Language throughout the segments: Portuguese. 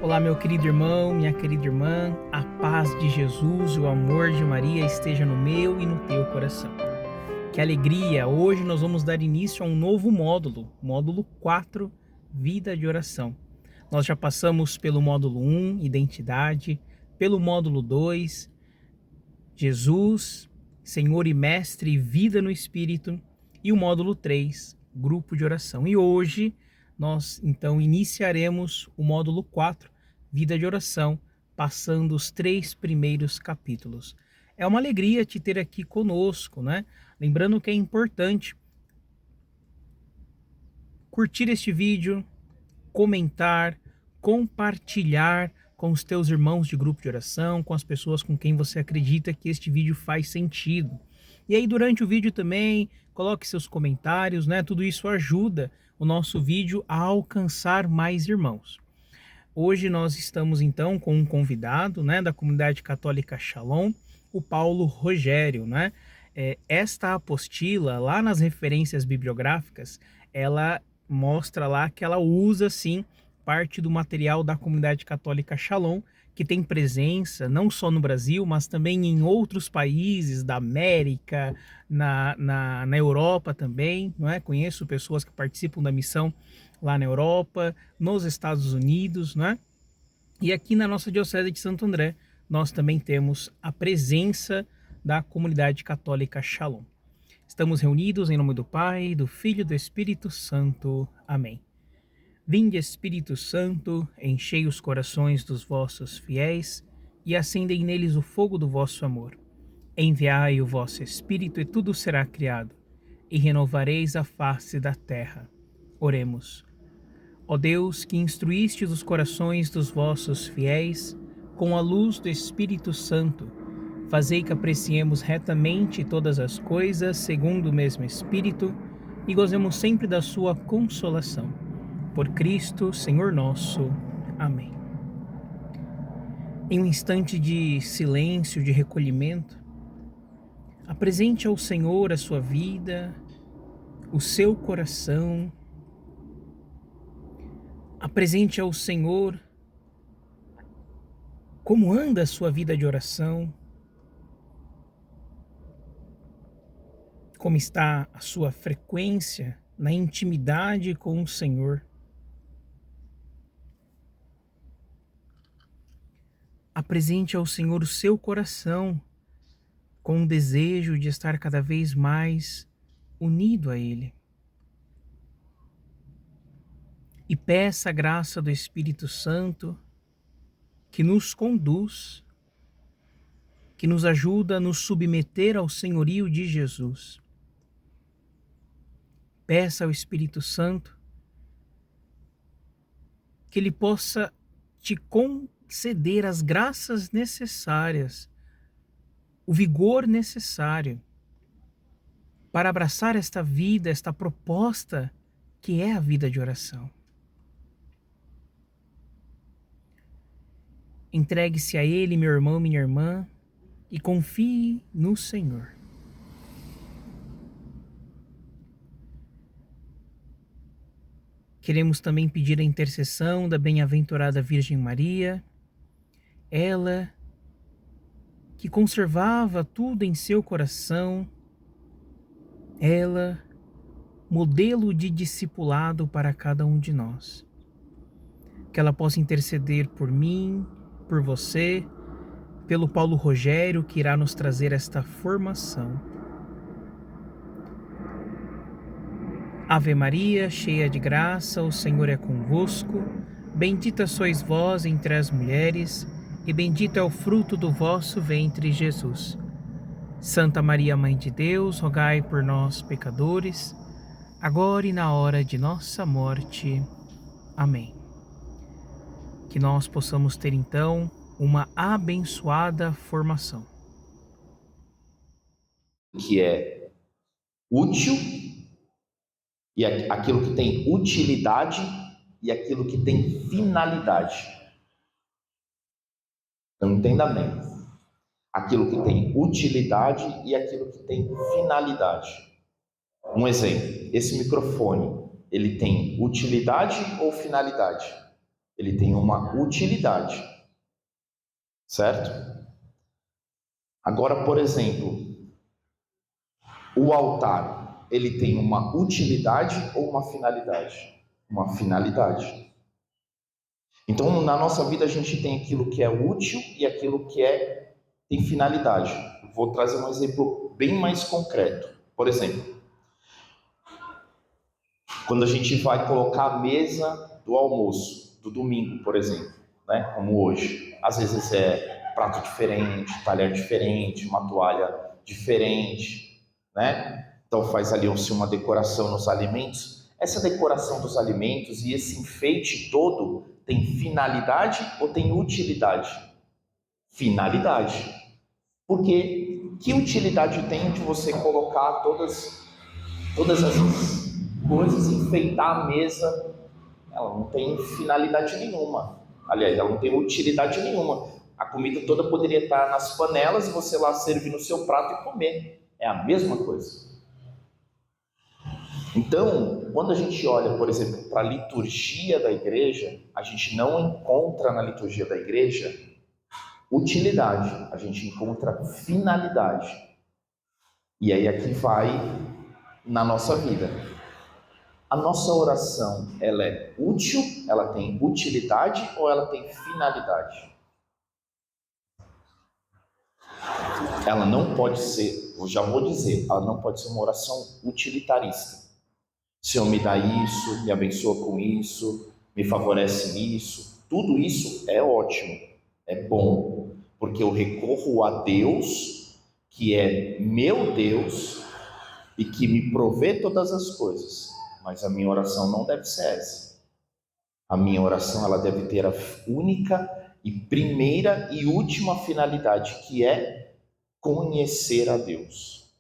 Olá, meu querido irmão, minha querida irmã, a paz de Jesus e o amor de Maria esteja no meu e no teu coração. Que alegria! Hoje nós vamos dar início a um novo módulo 4, Vida de Oração. Nós já passamos pelo módulo 1, Identidade, pelo módulo 2, Jesus, Senhor e Mestre, Vida no Espírito, e o módulo 3, Grupo de Oração. E hoje nós então iniciaremos o módulo 4, Vida de Oração, passando os 3 primeiros capítulos. É uma alegria te ter aqui conosco, né? Lembrando que é importante curtir este vídeo, comentar, compartilhar com os teus irmãos de grupo de oração, com as pessoas com quem você acredita que este vídeo faz sentido. E aí durante o vídeo também, coloque seus comentários, né? Tudo isso ajuda o nosso vídeo a alcançar mais irmãos. Hoje nós estamos então com um convidado, né, da comunidade católica Shalom, o Paulo Rogério, né? Esta apostila, lá nas referências bibliográficas, ela mostra lá que ela usa sim parte do material da comunidade católica Shalom, que tem presença não só no Brasil, mas também em outros países da América, na Europa também, não é? Conheço pessoas que participam da missão lá na Europa, nos Estados Unidos, né? E aqui na nossa Diocese de Santo André, nós também temos a presença da comunidade católica Shalom. Estamos reunidos em nome do Pai, do Filho e do Espírito Santo. Amém. Vinde, Espírito Santo, enchei os corações dos vossos fiéis e acendei neles o fogo do vosso amor. Enviai o vosso Espírito e tudo será criado, e renovareis a face da terra. Oremos. Ó Deus, que instruístes os corações dos vossos fiéis com a luz do Espírito Santo, fazei que apreciemos retamente todas as coisas segundo o mesmo Espírito e gozemos sempre da sua consolação. Por Cristo, Senhor nosso. Amém. Em um instante de silêncio, de recolhimento, apresente ao Senhor a sua vida, o seu coração. Apresente ao Senhor como anda a sua vida de oração, como está a sua frequência na intimidade com o Senhor. Apresente ao Senhor o seu coração com o desejo de estar cada vez mais unido a Ele. E peça a graça do Espírito Santo que nos conduz, que nos ajuda a nos submeter ao senhorio de Jesus. Peça ao Espírito Santo que Ele possa te conceder as graças necessárias, o vigor necessário para abraçar esta vida, esta proposta que é a vida de oração. Entregue-se a Ele, meu irmão, minha irmã, e confie no Senhor. Queremos também pedir a intercessão da bem-aventurada Virgem Maria, ela que conservava tudo em seu coração, ela, modelo de discipulado para cada um de nós. Que ela possa interceder por mim, por você, pelo Paulo Rogério, que irá nos trazer esta formação. Ave Maria, cheia de graça, o Senhor é convosco. Bendita sois vós entre as mulheres, e bendito é o fruto do vosso ventre, Jesus. Santa Maria, Mãe de Deus, rogai por nós, pecadores, agora e na hora de nossa morte. Amém. Que nós possamos ter, então, uma abençoada formação. Que é útil, e aquilo que tem utilidade, e aquilo que tem finalidade. Então, entenda bem. Aquilo que tem utilidade e aquilo que tem finalidade. Um exemplo, esse microfone, ele tem utilidade ou finalidade? ele tem uma utilidade, certo? Agora, por exemplo, o altar, ele tem uma utilidade ou uma finalidade? Uma finalidade. Então, na nossa vida, a gente tem aquilo que é útil e aquilo que tem finalidade. Vou trazer um exemplo bem mais concreto. Por exemplo, quando a gente vai colocar a mesa do almoço, do domingo, por exemplo, né? Como hoje. Às vezes é prato diferente, talher diferente, uma toalha diferente, né? Então faz ali uma decoração nos alimentos. Essa decoração dos alimentos e esse enfeite todo tem finalidade ou tem utilidade? Finalidade. Porque que utilidade tem de você colocar todas essas coisas, enfeitar a mesa? Ela não tem finalidade nenhuma. Aliás, ela não tem utilidade nenhuma. A comida toda poderia estar nas panelas e você lá servir no seu prato e comer. É a mesma coisa. Então, quando a gente olha, por exemplo, para a liturgia da igreja, a gente não encontra na liturgia da igreja utilidade, a gente encontra finalidade. E aí aqui vai na nossa vida. A nossa oração, ela é útil, ela tem utilidade ou ela tem finalidade? Ela não pode ser, eu já vou dizer, ela não pode ser uma oração utilitarista. Senhor, me dá isso, me abençoa com isso, me favorece nisso. Tudo isso é ótimo, é bom, porque eu recorro a Deus, que é meu Deus e que me provê todas as coisas. Mas a minha oração não deve ser essa. A minha oração, ela deve ter a única e primeira e última finalidade, que é conhecer a Deus.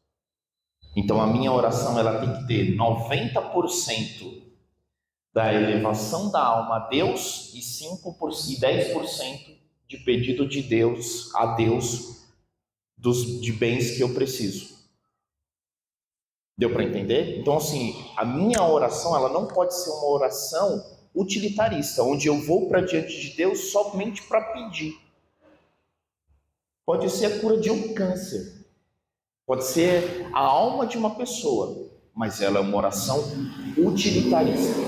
Então a minha oração, ela tem que ter 90% da elevação da alma a Deus e 10% de pedido de Deus a Deus de bens que eu preciso. Deu para entender? Então, assim, a minha oração, ela não pode ser uma oração utilitarista, onde eu vou para diante de Deus somente para pedir. Pode ser a cura de um câncer, pode ser a alma de uma pessoa, mas ela é uma oração utilitarista.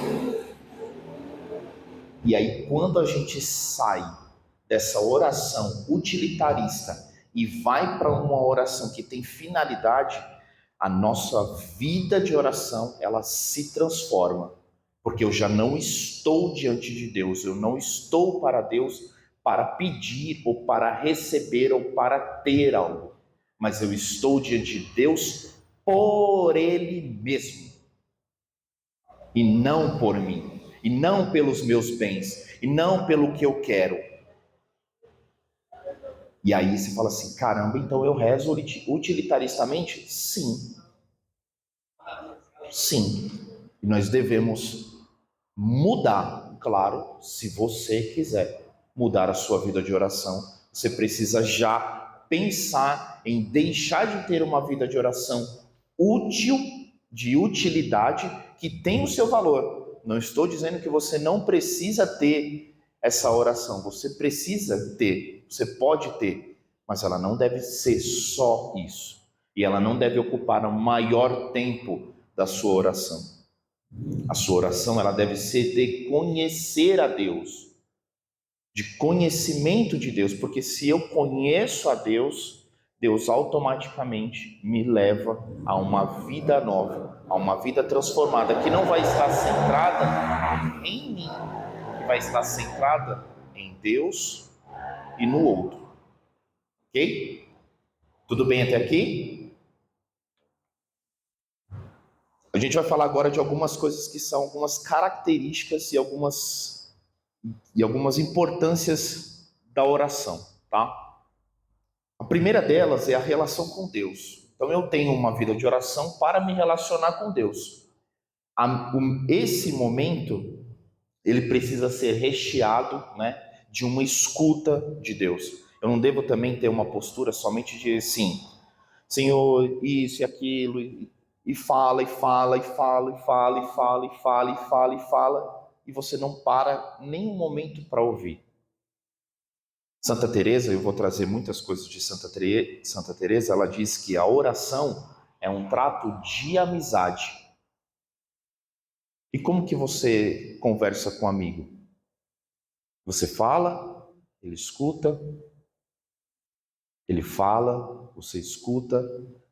E aí, quando a gente sai dessa oração utilitarista e vai para uma oração que tem finalidade, a nossa vida de oração, ela se transforma, porque eu já não estou diante de Deus, eu não estou para Deus para pedir ou para receber ou para ter algo, mas eu estou diante de Deus por Ele mesmo, e não por mim, e não pelos meus bens, e não pelo que eu quero. E aí você fala assim, caramba, então eu rezo utilitaristamente? Sim. Sim. E nós devemos mudar, claro, se você quiser mudar a sua vida de oração, você precisa já pensar em deixar de ter uma vida de oração útil, de utilidade, que tem o seu valor. Não estou dizendo que você não precisa ter essa oração, você precisa ter, você pode ter, mas ela não deve ser só isso. E ela não deve ocupar o maior tempo da sua oração. A sua oração, ela deve ser de conhecer a Deus, de conhecimento de Deus, porque se eu conheço a Deus, Deus automaticamente me leva a uma vida nova, a uma vida transformada, que não vai estar centrada em mim, que vai estar centrada em Deus e no outro. Ok? Tudo bem até aqui? A gente vai falar agora de algumas coisas que são algumas características e algumas importâncias da oração, tá? A primeira delas é a relação com Deus. Então eu tenho uma vida de oração para me relacionar com Deus. Esse momento, ele precisa ser recheado, né, de uma escuta de Deus. Eu não devo também ter uma postura somente de assim, Senhor, isso e aquilo, e fala, e fala, e fala, e fala, e fala, e fala, e fala, e fala, e você não para nem um momento para ouvir. Santa Teresa, eu vou trazer muitas coisas de Santa Teresa, ela diz que a oração é um trato de amizade. E como que você conversa com um amigo? Você fala, ele escuta, ele fala, você escuta,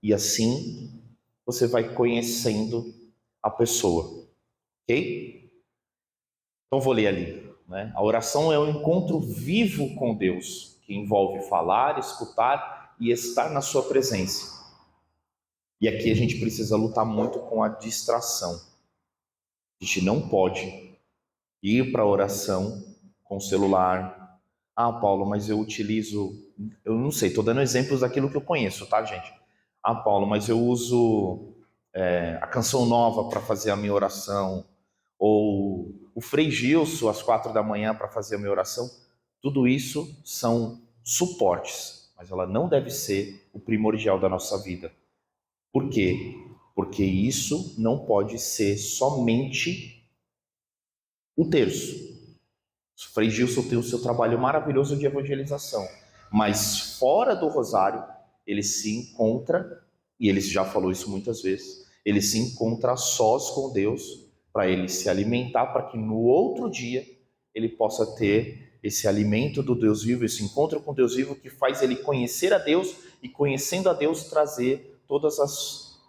e assim você vai conhecendo a pessoa, ok? Então vou ler ali, né? A oração é um encontro vivo com Deus, que envolve falar, escutar e estar na sua presença. E aqui a gente precisa lutar muito com a distração. A gente não pode ir para a oração com o celular. Ah, Paulo, mas eu utilizo... Eu não sei, estou dando exemplos daquilo que eu conheço, tá, gente? Ah, Paulo, mas eu uso a Canção Nova para fazer a minha oração, ou o Frei Gilson às 4 da manhã para fazer a minha oração. Tudo isso são suportes, mas ela não deve ser o primordial da nossa vida. Por quê? Porque isso não pode ser somente o terço. O Frei Gilson tem o seu trabalho maravilhoso de evangelização, mas fora do rosário, ele se encontra, e ele já falou isso muitas vezes, ele se encontra a sós com Deus, para ele se alimentar, para que no outro dia ele possa ter esse alimento do Deus vivo, esse encontro com Deus vivo que faz ele conhecer a Deus e, conhecendo a Deus, trazer todas as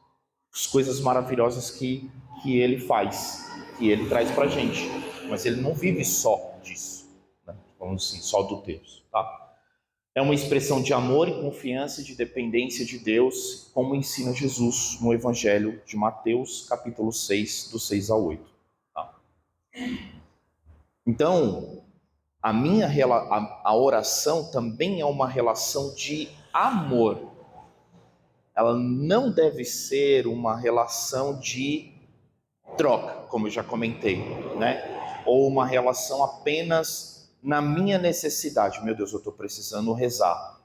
coisas maravilhosas que ele faz, que ele traz para a gente. Mas ele não vive só disso, né? Vamos assim, só do Deus, tá? É uma expressão de amor e confiança e de dependência de Deus, como ensina Jesus no Evangelho de Mateus, capítulo 6, do 6 ao 8. Tá? Então, a oração também é uma relação de amor. Ela não deve ser uma relação de troca, como eu já comentei, né? Ou uma relação apenas na minha necessidade. Meu Deus, eu estou precisando rezar.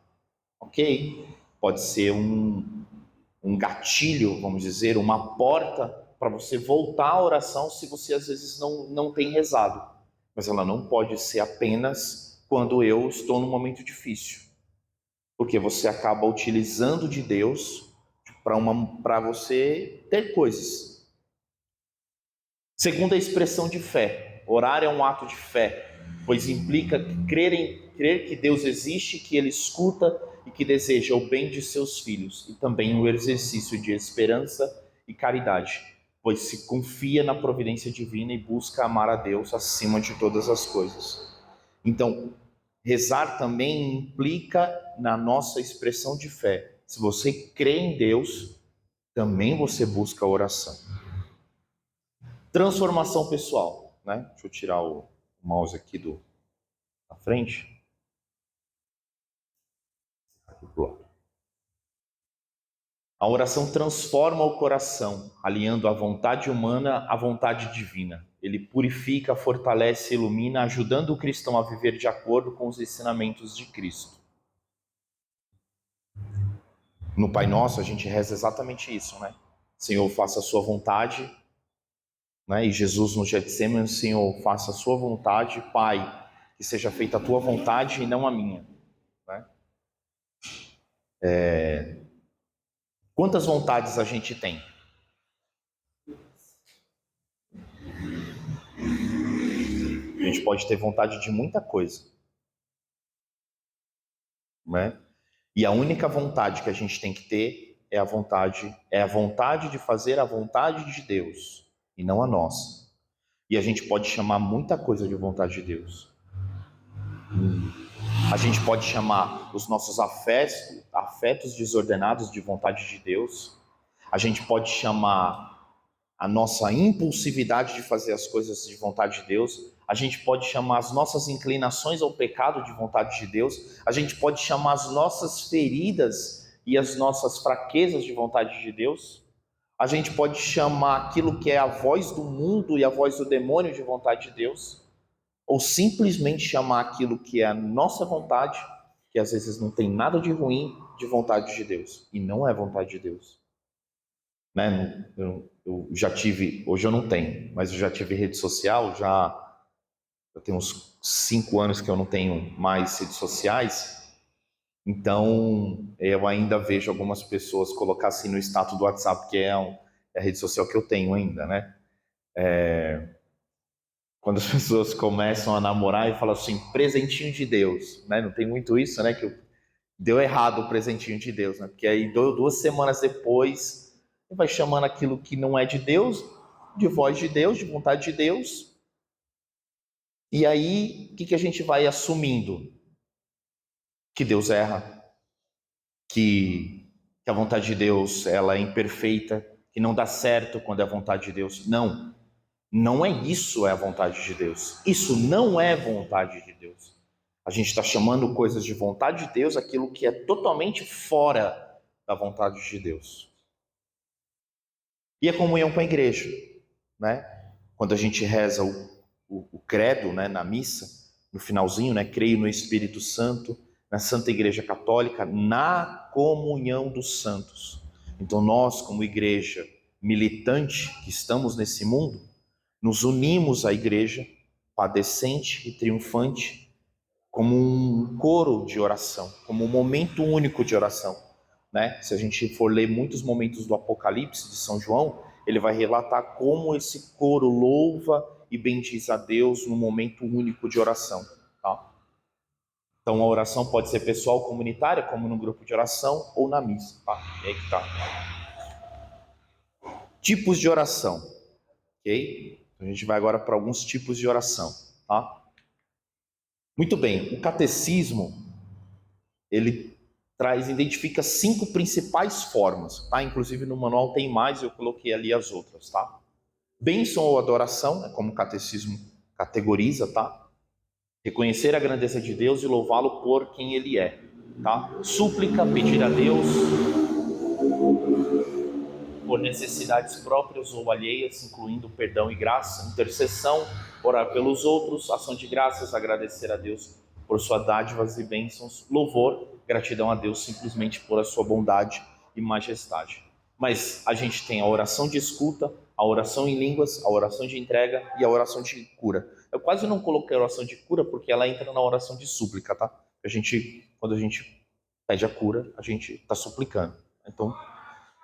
Ok? Pode ser um gatilho, vamos dizer, uma porta para você voltar à oração se você às vezes não tem rezado. Mas ela não pode ser apenas quando eu estou num momento difícil. Porque você acaba utilizando de Deus para você ter coisas. Segunda expressão de fé. Orar é um ato de fé, pois implica crer que Deus existe, que Ele escuta e que deseja o bem de seus filhos, e também o exercício de esperança e caridade, pois se confia na providência divina e busca amar a Deus acima de todas as coisas. Então, rezar também implica na nossa expressão de fé. Se você crê em Deus, também você busca a oração. Transformação pessoal, né? Deixa eu tirar o mouse aqui da frente. Aqui pro lado. A oração transforma o coração, alinhando a vontade humana à vontade divina. Ele purifica, fortalece e ilumina, ajudando o cristão a viver de acordo com os ensinamentos de Cristo. No Pai Nosso, a gente reza exatamente isso, né? Senhor, faça a sua vontade, né? E Jesus no Getsêmani, Senhor, faça a sua vontade, Pai, que seja feita a tua vontade e não a minha, né? Quantas vontades a gente tem? A gente pode ter vontade de muita coisa, né? E a única vontade que a gente tem que ter é a vontade de fazer a vontade de Deus e não a nossa. E a gente pode chamar muita coisa de vontade de Deus. A gente pode chamar os nossos afetos desordenados de vontade de Deus. A gente pode chamar a nossa impulsividade de fazer as coisas de vontade de Deus. A gente pode chamar as nossas inclinações ao pecado de vontade de Deus. A gente pode chamar as nossas feridas e as nossas fraquezas de vontade de Deus. A gente pode chamar aquilo que é a voz do mundo e a voz do demônio de vontade de Deus. Ou simplesmente chamar aquilo que é a nossa vontade, que às vezes não tem nada de ruim, de vontade de Deus. E não é vontade de Deus. Né? Eu já tive, hoje eu não tenho, mas eu já tive rede social, já Eu tenho uns 5 anos que eu não tenho mais redes sociais, então eu ainda vejo algumas pessoas colocar assim no status do WhatsApp, que é a rede social que eu tenho ainda, né? Quando as pessoas começam a namorar e falam assim, presentinho de Deus, né? Não tem muito isso, né? Que deu errado o presentinho de Deus, né? Porque aí 2 semanas depois vai chamando aquilo que não é de Deus, de voz de Deus, de vontade de Deus. E aí, o que a gente vai assumindo? Que Deus erra, que a vontade de Deus ela é imperfeita, que não dá certo quando é a vontade de Deus. Não, não é isso a vontade de Deus. Isso não é vontade de Deus. A gente está chamando coisas de vontade de Deus aquilo que é totalmente fora da vontade de Deus. E a comunhão com a igreja, né? Quando a gente reza o credo, né, na missa, no finalzinho, né, creio no Espírito Santo, na Santa Igreja Católica, na comunhão dos santos. Então nós, como igreja militante que estamos nesse mundo, nos unimos à igreja padecente e triunfante como um coro de oração, como um momento único de oração, né? Se a gente for ler muitos momentos do Apocalipse de São João, ele vai relatar como esse coro louva e bendiz a Deus num momento único de oração, tá? Então a oração pode ser pessoal, comunitária, como no grupo de oração ou na missa, tá? E aí que tá. Tipos de oração, ok? A gente vai agora para alguns tipos de oração, tá? Muito bem, o catecismo, ele identifica 5 principais formas, tá? Inclusive no manual tem mais, eu coloquei ali as outras, tá? Bênção ou adoração, é como o catecismo categoriza, tá? Reconhecer a grandeza de Deus e louvá-lo por quem ele é, tá? Súplica, pedir a Deus por necessidades próprias ou alheias, incluindo perdão e graça. Intercessão, orar pelos outros. Ação de graças, agradecer a Deus por suas dádivas e bênçãos. Louvor, gratidão a Deus simplesmente por a sua bondade e majestade. Mas a gente tem a oração de escuta, a oração em línguas, a oração de entrega e a oração de cura. Eu quase não coloquei a oração de cura porque ela entra na oração de súplica, tá? Quando a gente pede a cura, a gente está suplicando. Então,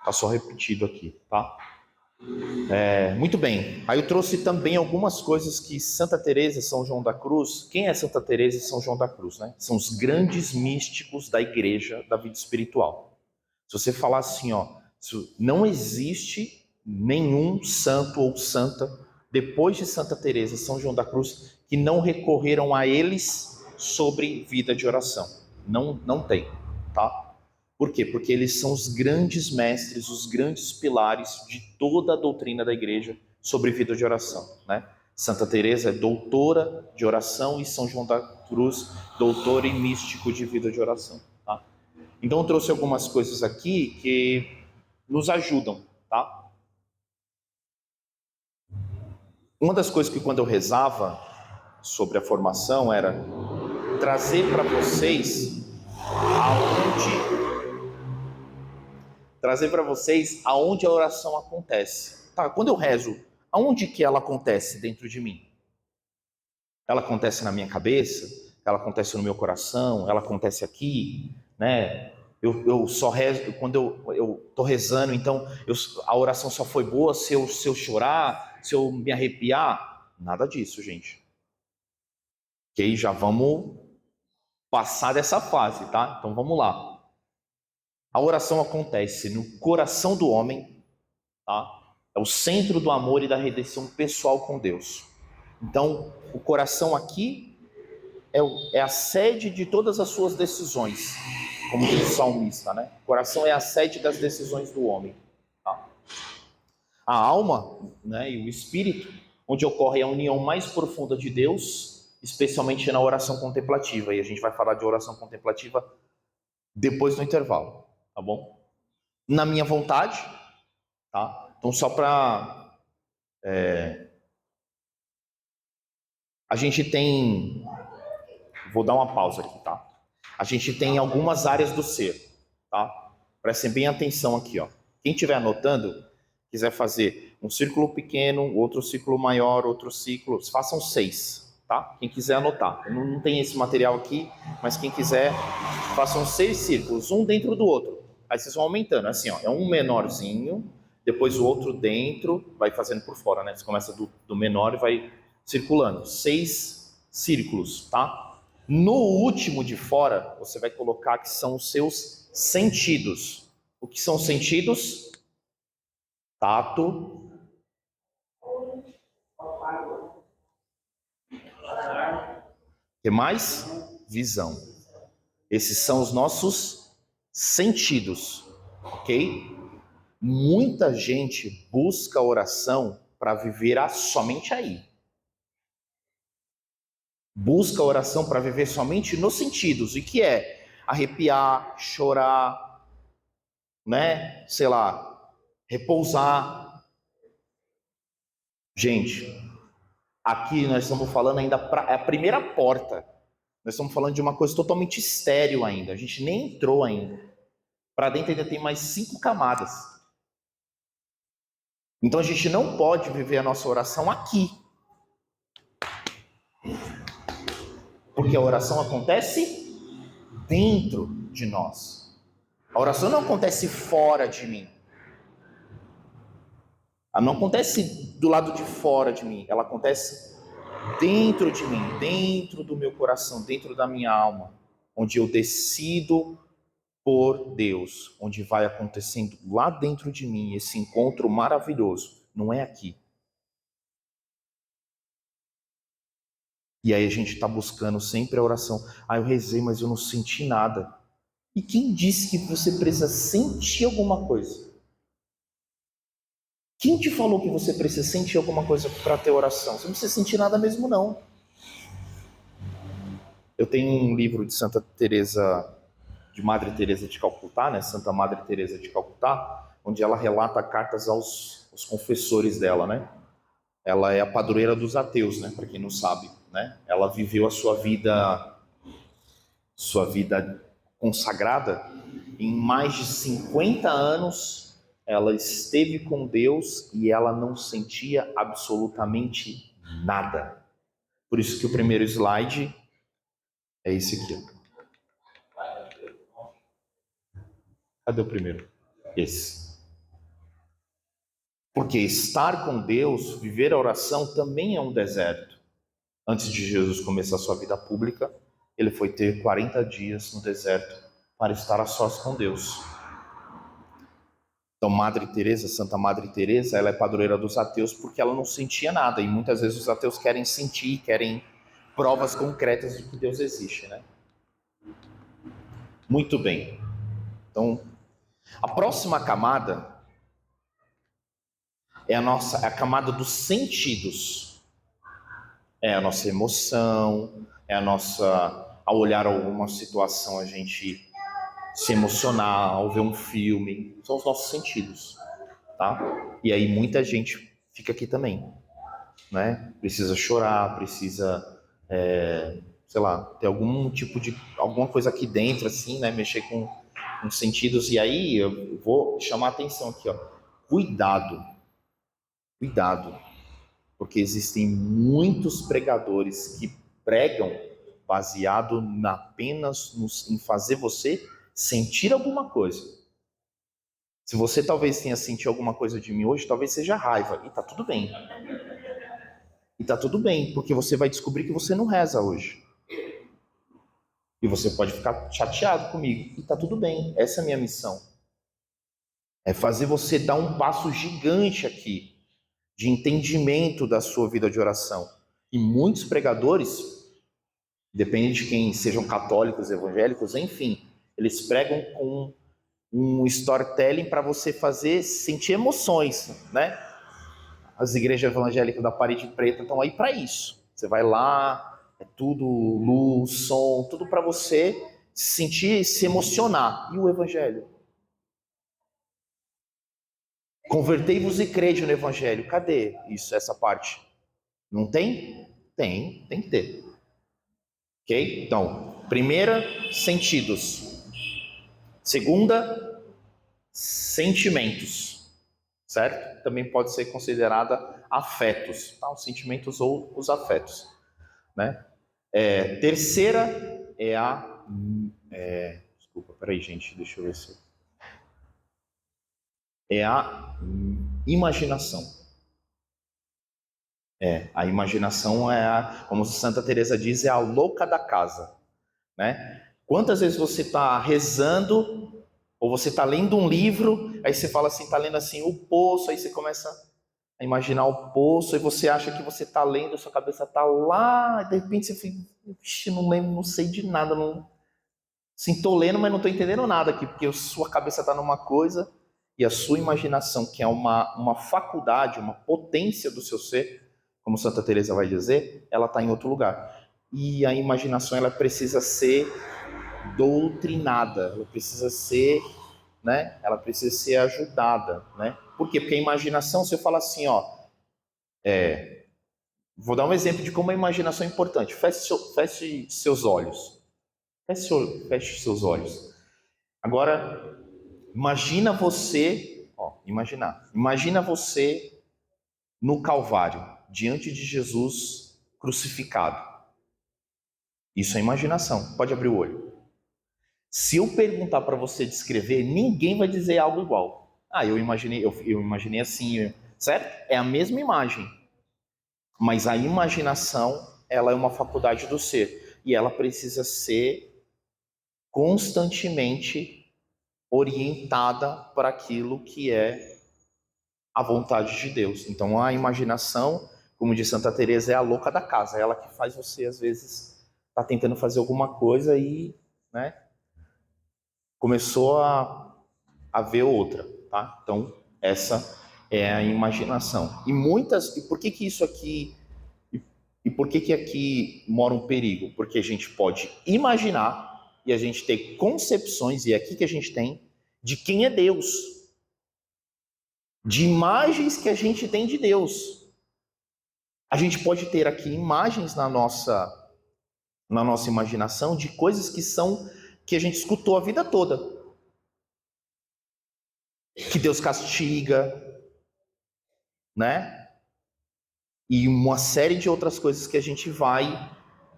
tá só repetido aqui, tá? Muito bem. Aí eu trouxe também algumas coisas que Santa Teresa e São João da Cruz. Quem é Santa Teresa e São João da Cruz, né? São os grandes místicos da igreja, da vida espiritual. Se você falar assim, ó, não existe nenhum santo ou santa depois de Santa Teresa e São João da Cruz que não recorreram a eles sobre vida de oração. Não tem, tá? Por quê? Porque eles são os grandes mestres, os grandes pilares de toda a doutrina da igreja sobre vida de oração, né? Santa Teresa é doutora de oração e São João da Cruz, doutor e místico de vida de oração, tá? Então eu trouxe algumas coisas aqui que nos ajudam, tá? Uma das coisas que quando eu rezava sobre a formação era trazer para vocês aonde a oração acontece. Tá, quando eu rezo, aonde que ela acontece dentro de mim? Ela acontece na minha cabeça? Ela acontece no meu coração? Ela acontece aqui? Né? Eu só rezo, quando eu estou rezando, então a oração só foi boa se eu chorar, se eu me arrepiar? Nada disso, gente. Ok? Já vamos passar dessa fase, tá? Então vamos lá. A oração acontece no coração do homem, tá? É o centro do amor e da redenção pessoal com Deus. Então, o coração aqui é a sede de todas as suas decisões, como diz o salmista, né? O coração é a sede das decisões do homem. Tá? A alma, né, e o espírito, onde ocorre a união mais profunda de Deus, especialmente na oração contemplativa. E a gente vai falar de oração contemplativa depois do intervalo, tá bom? Na minha vontade, tá? Então, só para... a gente tem... Vou dar uma pausa aqui, tá? A gente tem algumas áreas do ser, tá? Prestem bem atenção aqui, ó. Quem estiver anotando, quiser fazer um círculo pequeno, outro círculo maior, outro círculo, façam 6, tá? Quem quiser anotar. Não tem esse material aqui, mas quem quiser, façam 6 círculos, um dentro do outro. Aí vocês vão aumentando, assim, ó, é um menorzinho, depois o outro dentro, vai fazendo por fora, né? Você começa do menor e vai circulando. 6 círculos, tá? No último de fora, você vai colocar que são os seus sentidos. O que são os sentidos? Tato. O que mais? Visão. Esses são os nossos sentidos, ok? Muita gente busca oração para viver somente aí. Busca oração para viver somente nos sentidos. E que é arrepiar, chorar, né? Sei lá, repousar. Gente, aqui nós estamos falando ainda é a primeira porta. Nós estamos falando de uma coisa totalmente estéril ainda. A gente nem entrou ainda. Para dentro ainda tem mais 5 camadas. Então a gente não pode viver a nossa oração aqui. Porque a oração acontece dentro de nós. A oração não acontece fora de mim. Ela não acontece do lado de fora de mim. Ela acontece dentro de mim, dentro do meu coração, dentro da minha alma. Onde eu decido por Deus. Onde vai acontecendo lá dentro de mim esse encontro maravilhoso. Não é aqui. E aí a gente está buscando sempre a oração. Eu rezei, mas eu não senti nada. E quem disse que você precisa sentir alguma coisa? Quem te falou que você precisa sentir alguma coisa para ter oração? Você não precisa sentir nada mesmo, não. Eu tenho um livro de Santa Teresa, de Madre Teresa de Calcutá, né? Santa Madre Teresa de Calcutá, onde ela relata cartas aos confessores dela, né? Ela é a padroeira dos ateus, né? Para quem não sabe, né? Ela viveu a sua vida consagrada em mais de 50 anos. Ela esteve com Deus e ela não sentia absolutamente nada. Por isso que o primeiro slide é esse aqui. Cadê o primeiro? Esse. Porque estar com Deus, viver a oração, também é um deserto. Antes de Jesus começar a sua vida pública, ele foi ter 40 dias no deserto para estar a sós com Deus. Então, Madre Teresa, Santa Madre Teresa, ela é padroeira dos ateus porque ela não sentia nada. E muitas vezes os ateus querem sentir, querem provas concretas de que Deus existe, né? Muito bem. Então, a próxima camada é a camada dos sentidos. É a nossa emoção, ao olhar alguma situação, a gente se emocionar, ao ver um filme. São os nossos sentidos, tá? E aí muita gente fica aqui também, né? Precisa chorar, precisa, sei lá, ter alguma coisa aqui dentro, assim, né? Mexer com sentidos. E aí eu vou chamar a atenção aqui, ó. Cuidado, porque existem muitos pregadores que pregam baseado apenas em fazer você sentir alguma coisa. Se você talvez tenha sentido alguma coisa de mim hoje, talvez seja raiva. E tá tudo bem. E tá tudo bem, porque você vai descobrir que você não reza hoje. E você pode ficar chateado comigo. E tá tudo bem. Essa é a minha missão. É fazer você dar um passo gigante aqui de entendimento da sua vida de oração. E muitos pregadores, depende de quem sejam católicos, evangélicos, enfim, eles pregam com um storytelling para você sentir emoções, né? As igrejas evangélicas da Parede Preta estão aí para isso. Você vai lá, é tudo luz, som, tudo para você sentir, se emocionar. E o evangelho? Convertei-vos e crede no evangelho. Cadê isso, essa parte? Não tem? Tem que ter. Ok? Então, primeira, sentidos. Segunda, sentimentos. Certo? Também pode ser considerada afetos, tá? Os sentimentos ou os afetos. né? Terceira é a... desculpa, peraí, gente, deixa eu ver se... É a imaginação. A imaginação como Santa Teresa diz, é a louca da casa, né? Quantas vezes você está rezando, ou você está lendo um livro, aí você fala assim, está lendo assim o poço, aí você começa a imaginar o poço, e você acha que você está lendo, sua cabeça está lá, e de repente você fica, não lembro, não sei de nada, não... Sim, estou lendo, mas não estou entendendo nada aqui, porque a sua cabeça está numa coisa, e a sua imaginação, que é uma faculdade, uma potência do seu ser, como Santa Teresa vai dizer, ela está em outro lugar. E a imaginação, ela precisa ser doutrinada, ela precisa ser, né? Ela precisa ser ajudada, né? Por quê? Porque a imaginação, se eu falar assim, ó, vou dar um exemplo de como a imaginação é importante. Feche seus olhos. Feche seus olhos. Agora, imagina você, imagina você no Calvário, diante de Jesus crucificado. Isso é imaginação. Pode abrir o olho. Se eu perguntar para você descrever, ninguém vai dizer algo igual. Eu imaginei assim, certo? É a mesma imagem. Mas a imaginação, ela é uma faculdade do ser. E ela precisa ser constantemente orientada para aquilo que é a vontade de Deus. Então a imaginação, como diz Santa Teresa, é a louca da casa. É ela que faz você, às vezes, tá tentando fazer alguma coisa e, né, começou a ver outra, tá? Então essa é a imaginação. E por que isso aqui, e por que aqui mora um perigo? Porque a gente pode imaginar e a gente ter concepções, e é aqui que a gente tem, de quem é Deus, de imagens que a gente tem de Deus. A gente pode ter aqui imagens na nossa imaginação de coisas que a gente escutou a vida toda. Que Deus castiga, né? E uma série de outras coisas que a gente vai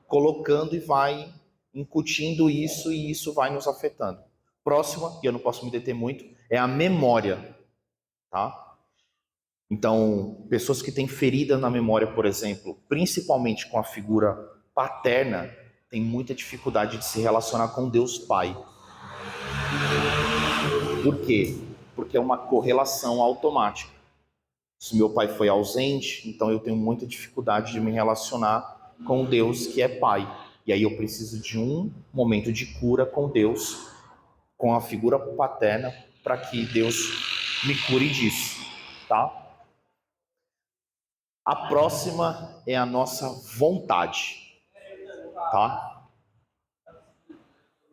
colocando e vai incutindo isso, e isso vai nos afetando. Próxima, e eu não posso me deter muito, é a memória, tá? Então, pessoas que têm ferida na memória, por exemplo, principalmente com a figura paterna, têm muita dificuldade de se relacionar com Deus Pai. Por quê? Porque é uma correlação automática. Se meu pai foi ausente, então eu tenho muita dificuldade de me relacionar com Deus que é Pai. E aí eu preciso de um momento de cura com Deus, com a figura paterna, para que Deus me cure disso, tá? A próxima é a nossa vontade, tá?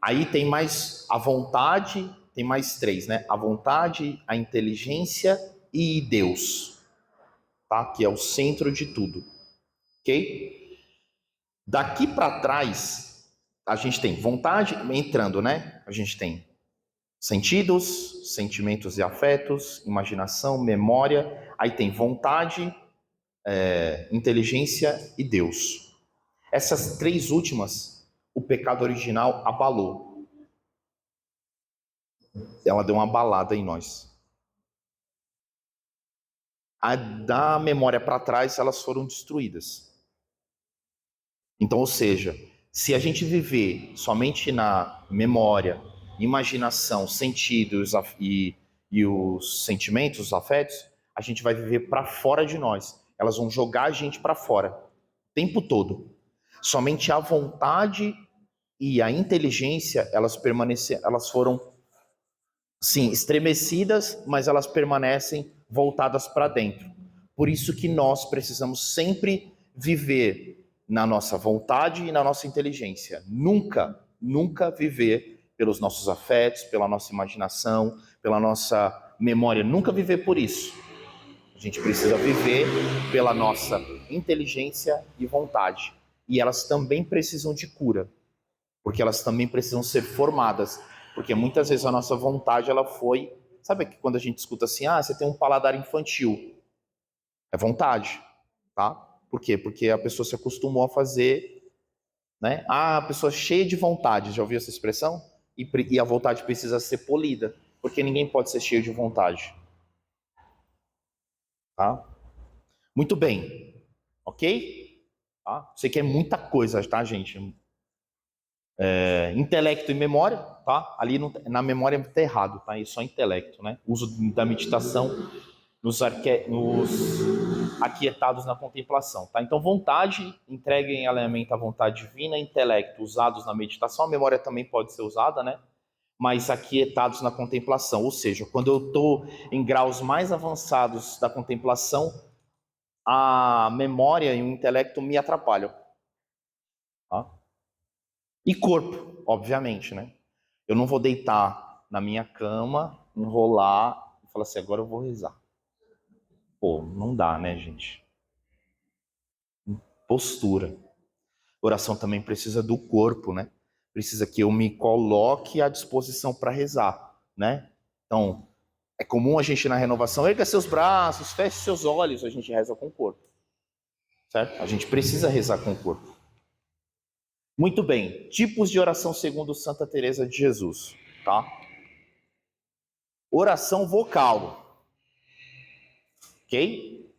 Aí tem mais a vontade, tem mais três, né? A vontade, a inteligência e Deus, tá? Que é o centro de tudo, ok? Daqui para trás, a gente tem vontade entrando, né? A gente tem sentidos, sentimentos e afetos, imaginação, memória. Aí tem vontade, inteligência e Deus. Essas três últimas, o pecado original abalou. Ela deu uma abalada em nós. Da memória para trás, elas foram destruídas. Então, ou seja, se a gente viver somente na memória, imaginação, sentidos e os sentimentos, os afetos, a gente vai viver para fora de nós. Elas vão jogar a gente para fora o tempo todo. Somente a vontade e a inteligência, elas foram, sim, estremecidas, mas elas permanecem voltadas para dentro. Por isso que nós precisamos sempre viver na nossa vontade e na nossa inteligência. Nunca viver pelos nossos afetos, pela nossa imaginação, pela nossa memória. Nunca viver por isso. A gente precisa viver pela nossa inteligência e vontade. E elas também precisam de cura, porque elas também precisam ser formadas. Porque muitas vezes a nossa vontade, ela foi... Sabe que quando a gente escuta assim, você tem um paladar infantil? É vontade, tá? Por quê? Porque a pessoa se acostumou a fazer, né? A pessoa cheia de vontade, já ouviu essa expressão? E a vontade precisa ser polida, porque ninguém pode ser cheio de vontade. Tá? Muito bem, ok? Tá? Sei que é muita coisa, tá, gente? Intelecto e memória, tá? Ali na memória está errado, tá? É só intelecto, né? Uso da meditação nos aquietados na contemplação, tá? Então, vontade, entrega em alinhamento à vontade divina, intelecto, usados na meditação, a memória também pode ser usada, né? Mas aquietados na contemplação, ou seja, quando eu estou em graus mais avançados da contemplação, a memória e o intelecto me atrapalham, tá? E corpo, obviamente, né? Eu não vou deitar na minha cama, enrolar e falar assim, agora eu vou rezar. Pô, não dá, né, gente? Postura. Oração também precisa do corpo, né? Precisa que eu me coloque à disposição para rezar, né? Então, é comum a gente na renovação, erga seus braços, feche seus olhos, a gente reza com o corpo. Certo? A gente precisa rezar com o corpo. Muito bem, tipos de oração segundo Santa Teresa de Jesus, tá? Oração vocal, ok?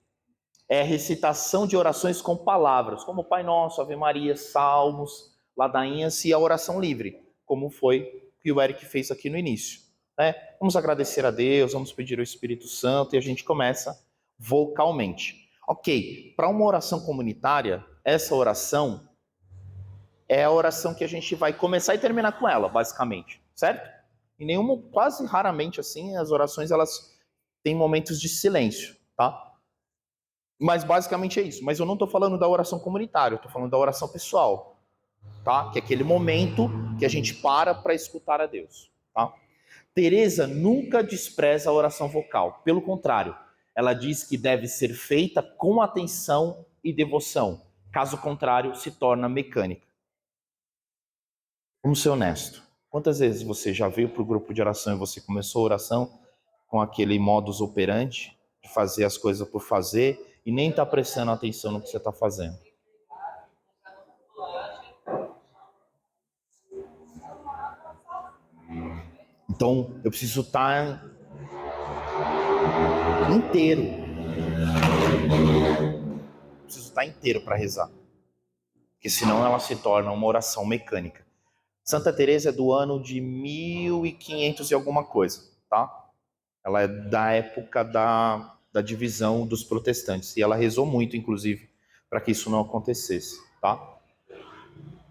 É a recitação de orações com palavras, como Pai Nosso, Ave Maria, Salmos, ladainhas e a oração livre, como foi que o Eric fez aqui no início, né? Vamos agradecer a Deus, vamos pedir ao Espírito Santo e a gente começa vocalmente. Ok, para uma oração comunitária, essa oração é a oração que a gente vai começar e terminar com ela, basicamente, certo? E nenhuma, quase raramente assim, as orações elas têm momentos de silêncio, tá? Mas basicamente é isso. Mas eu não estou falando da oração comunitária, eu estou falando da oração pessoal, tá? Que é aquele momento que a gente para escutar a Deus, tá? Teresa nunca despreza a oração vocal. Pelo contrário, ela diz que deve ser feita com atenção e devoção. Caso contrário, se torna mecânica. Vamos ser honesto. Quantas vezes você já veio para o grupo de oração e você começou a oração com aquele modus operandi de fazer as coisas por fazer e nem está prestando atenção no que você está fazendo? Então, eu preciso estar inteiro. Preciso estar inteiro para rezar. Porque senão ela se torna uma oração mecânica. Santa Teresa é do ano de 1500 e alguma coisa, tá? Ela é da época da divisão dos protestantes. E ela rezou muito, inclusive, para que isso não acontecesse, tá?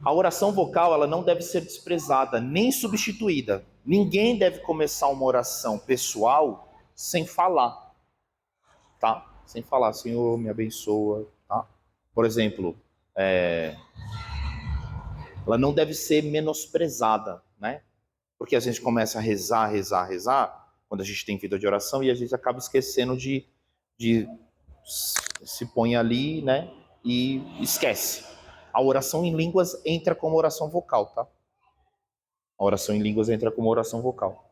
A oração vocal, ela não deve ser desprezada, nem substituída. Ninguém deve começar uma oração pessoal sem falar, tá? Sem falar, Senhor, me abençoa, tá? Por exemplo, ela não deve ser menosprezada, né? Porque a gente começa a rezar, quando a gente tem vida de oração, e a gente acaba esquecendo de se põe ali, né? E esquece. A oração em línguas entra como oração vocal, tá? A oração em línguas entra como oração vocal.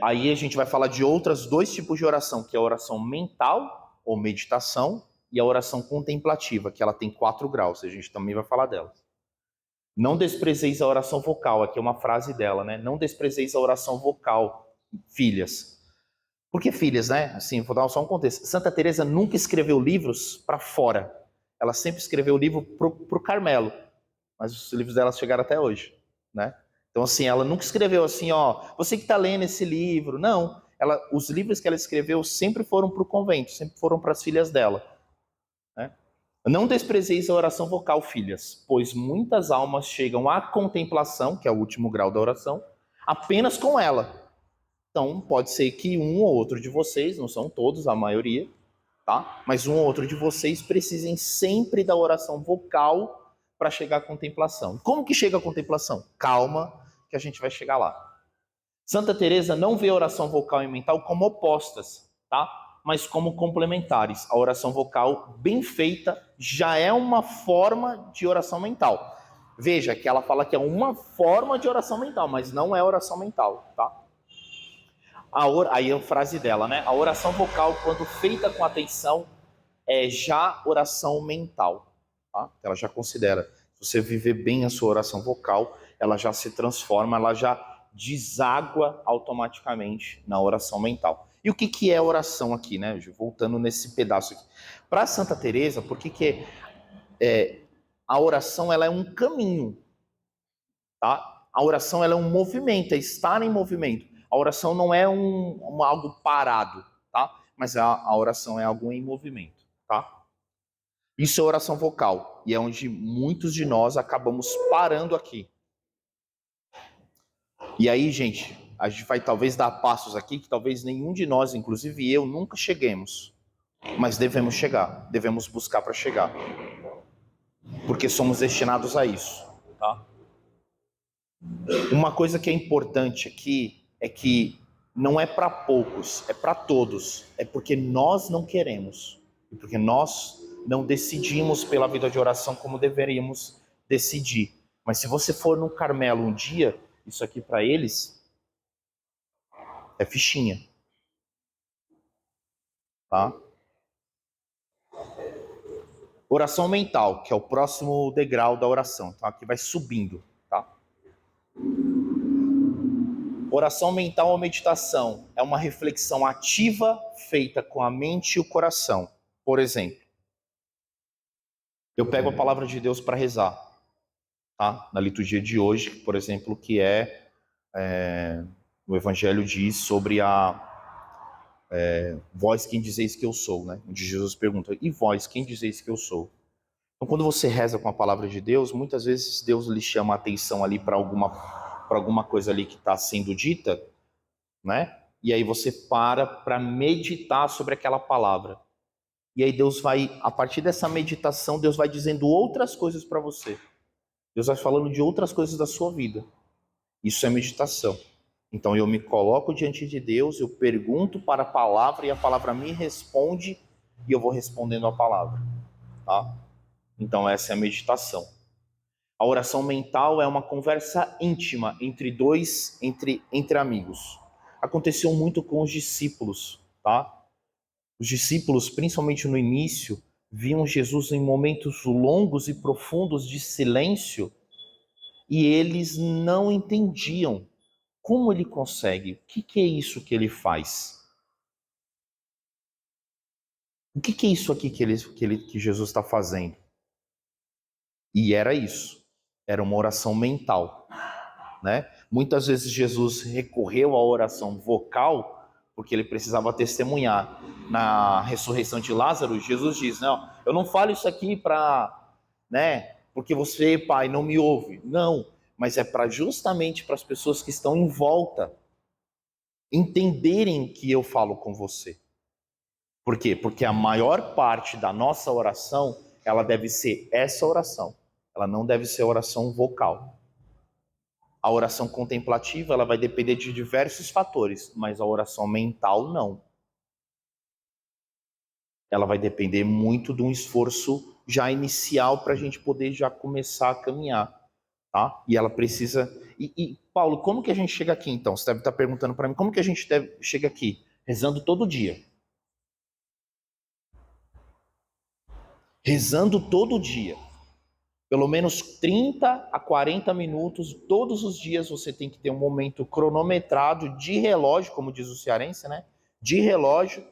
Aí a gente vai falar de dois tipos de oração, que é a oração mental, ou meditação, e a oração contemplativa, que ela tem 4 graus, a gente também vai falar delas. Não desprezeis a oração vocal, aqui é uma frase dela, né? Não desprezeis a oração vocal, filhas. Por que filhas, né? Assim, vou dar só um contexto. Santa Teresa nunca escreveu livros para fora. Ela sempre escreveu livro pro Carmelo. Mas os livros dela chegaram até hoje, né? Então, assim, ela nunca escreveu assim, ó, você que está lendo esse livro. Não. Os livros que ela escreveu sempre foram para o convento, sempre foram para as filhas dela, né? Não desprezeis a oração vocal, filhas, pois muitas almas chegam à contemplação, que é o último grau da oração, apenas com ela. Então, pode ser que um ou outro de vocês, não são todos, a maioria, tá? Mas um ou outro de vocês precisem sempre da oração vocal para chegar à contemplação. Como que chega à contemplação? Calma, que a gente vai chegar lá. Santa Teresa não vê a oração vocal e mental como opostas, tá? Mas como complementares. A oração vocal bem feita já é uma forma de oração mental. Veja que ela fala que é uma forma de oração mental, mas não é oração mental, tá? Aí é a frase dela, né? A oração vocal, quando feita com atenção, é já oração mental. Tá? Ela já considera, se você viver bem a sua oração vocal, ela já se transforma, ela já deságua automaticamente na oração mental. E o que é oração aqui, né? Voltando nesse pedaço aqui. Para Santa Teresa, por que a oração ela é um caminho, tá? A oração ela é um movimento, é estar em movimento. A oração não é algo parado, tá? Mas a oração é algo em movimento, tá? Isso é oração vocal, e é onde muitos de nós acabamos parando aqui. E aí, gente, a gente vai talvez dar passos aqui que talvez nenhum de nós, inclusive eu, nunca cheguemos. Mas devemos chegar, devemos buscar para chegar. Porque somos destinados a isso, tá? Uma coisa que é importante aqui é que não é para poucos, é para todos. É porque nós não queremos. E porque nós não decidimos pela vida de oração como deveríamos decidir. Mas se você for no Carmelo um dia, isso aqui para eles é fichinha. Tá? Oração mental, que é o próximo degrau da oração. Então aqui vai subindo, tá? Oração mental ou meditação é uma reflexão ativa feita com a mente e o coração. Por exemplo, eu pego a palavra de Deus para rezar, tá? Na liturgia de hoje, por exemplo, que o Evangelho diz sobre vós quem dizeis que eu sou, né? Onde Jesus pergunta, e vós quem dizeis que eu sou? Então, quando você reza com a palavra de Deus, muitas vezes Deus lhe chama a atenção ali para alguma coisa ali que está sendo dita, né? E aí você para meditar sobre aquela palavra. E aí Deus vai, a partir dessa meditação, Deus vai dizendo outras coisas para você. Deus vai falando de outras coisas da sua vida. Isso é meditação. Então eu me coloco diante de Deus, eu pergunto para a palavra e a palavra me responde e eu vou respondendo a palavra, tá? Então essa é a meditação. A oração mental é uma conversa íntima entre amigos. Aconteceu muito com os discípulos, tá? Os discípulos, principalmente no início, viam Jesus em momentos longos e profundos de silêncio e eles não entendiam como ele consegue, o que é isso que ele faz? O que é isso aqui que Jesus está fazendo? E era isso, era uma oração mental, né? Muitas vezes Jesus recorreu à oração vocal porque ele precisava testemunhar. Na ressurreição de Lázaro, Jesus diz, não, eu não falo isso aqui porque você, Pai, não me ouve. Não, mas é justamente para as pessoas que estão em volta entenderem que eu falo com você. Por quê? Porque a maior parte da nossa oração, ela deve ser essa oração. Ela não deve ser oração vocal. A oração contemplativa, ela vai depender de diversos fatores, mas a oração mental não. Ela vai depender muito de um esforço já inicial para a gente poder já começar a caminhar, tá? E ela precisa... Paulo, como que a gente chega aqui então? Você deve estar perguntando para mim, como que a gente chega aqui? Rezando todo dia. Rezando todo dia. Pelo menos 30 a 40 minutos, todos os dias você tem que ter um momento cronometrado de relógio, como diz o cearense, né? De relógio,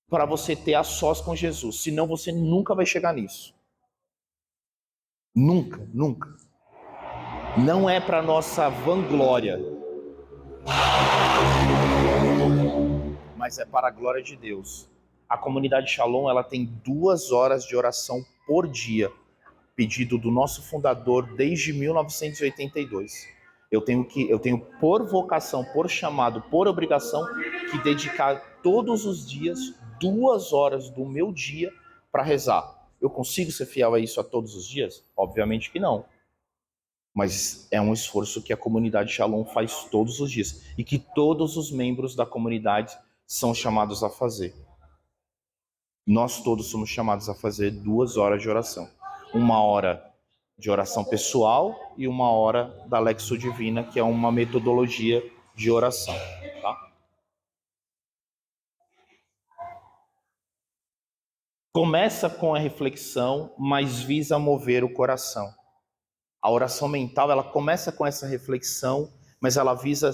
para você ter a sós com Jesus. Senão você nunca vai chegar nisso. Nunca, nunca. Não é para nossa vanglória, mas é para a glória de Deus. A comunidade Shalom, ela tem 2 horas de oração por dia, pedido do nosso fundador desde 1982. Eu tenho por vocação, por chamado, por obrigação, que dedicar todos os dias 2 horas do meu dia para rezar. Eu consigo ser fiel a isso a todos os dias? Obviamente que não. Mas é um esforço que a comunidade Shalom faz todos os dias e que todos os membros da comunidade são chamados a fazer. Nós todos somos chamados a fazer 2 horas de oração. 1 hora de oração pessoal e 1 hora da Lexo Divina, que é uma metodologia de oração, tá? começa com a reflexão, mas visa mover o coração. A oração mental, ela começa com essa reflexão, mas ela visa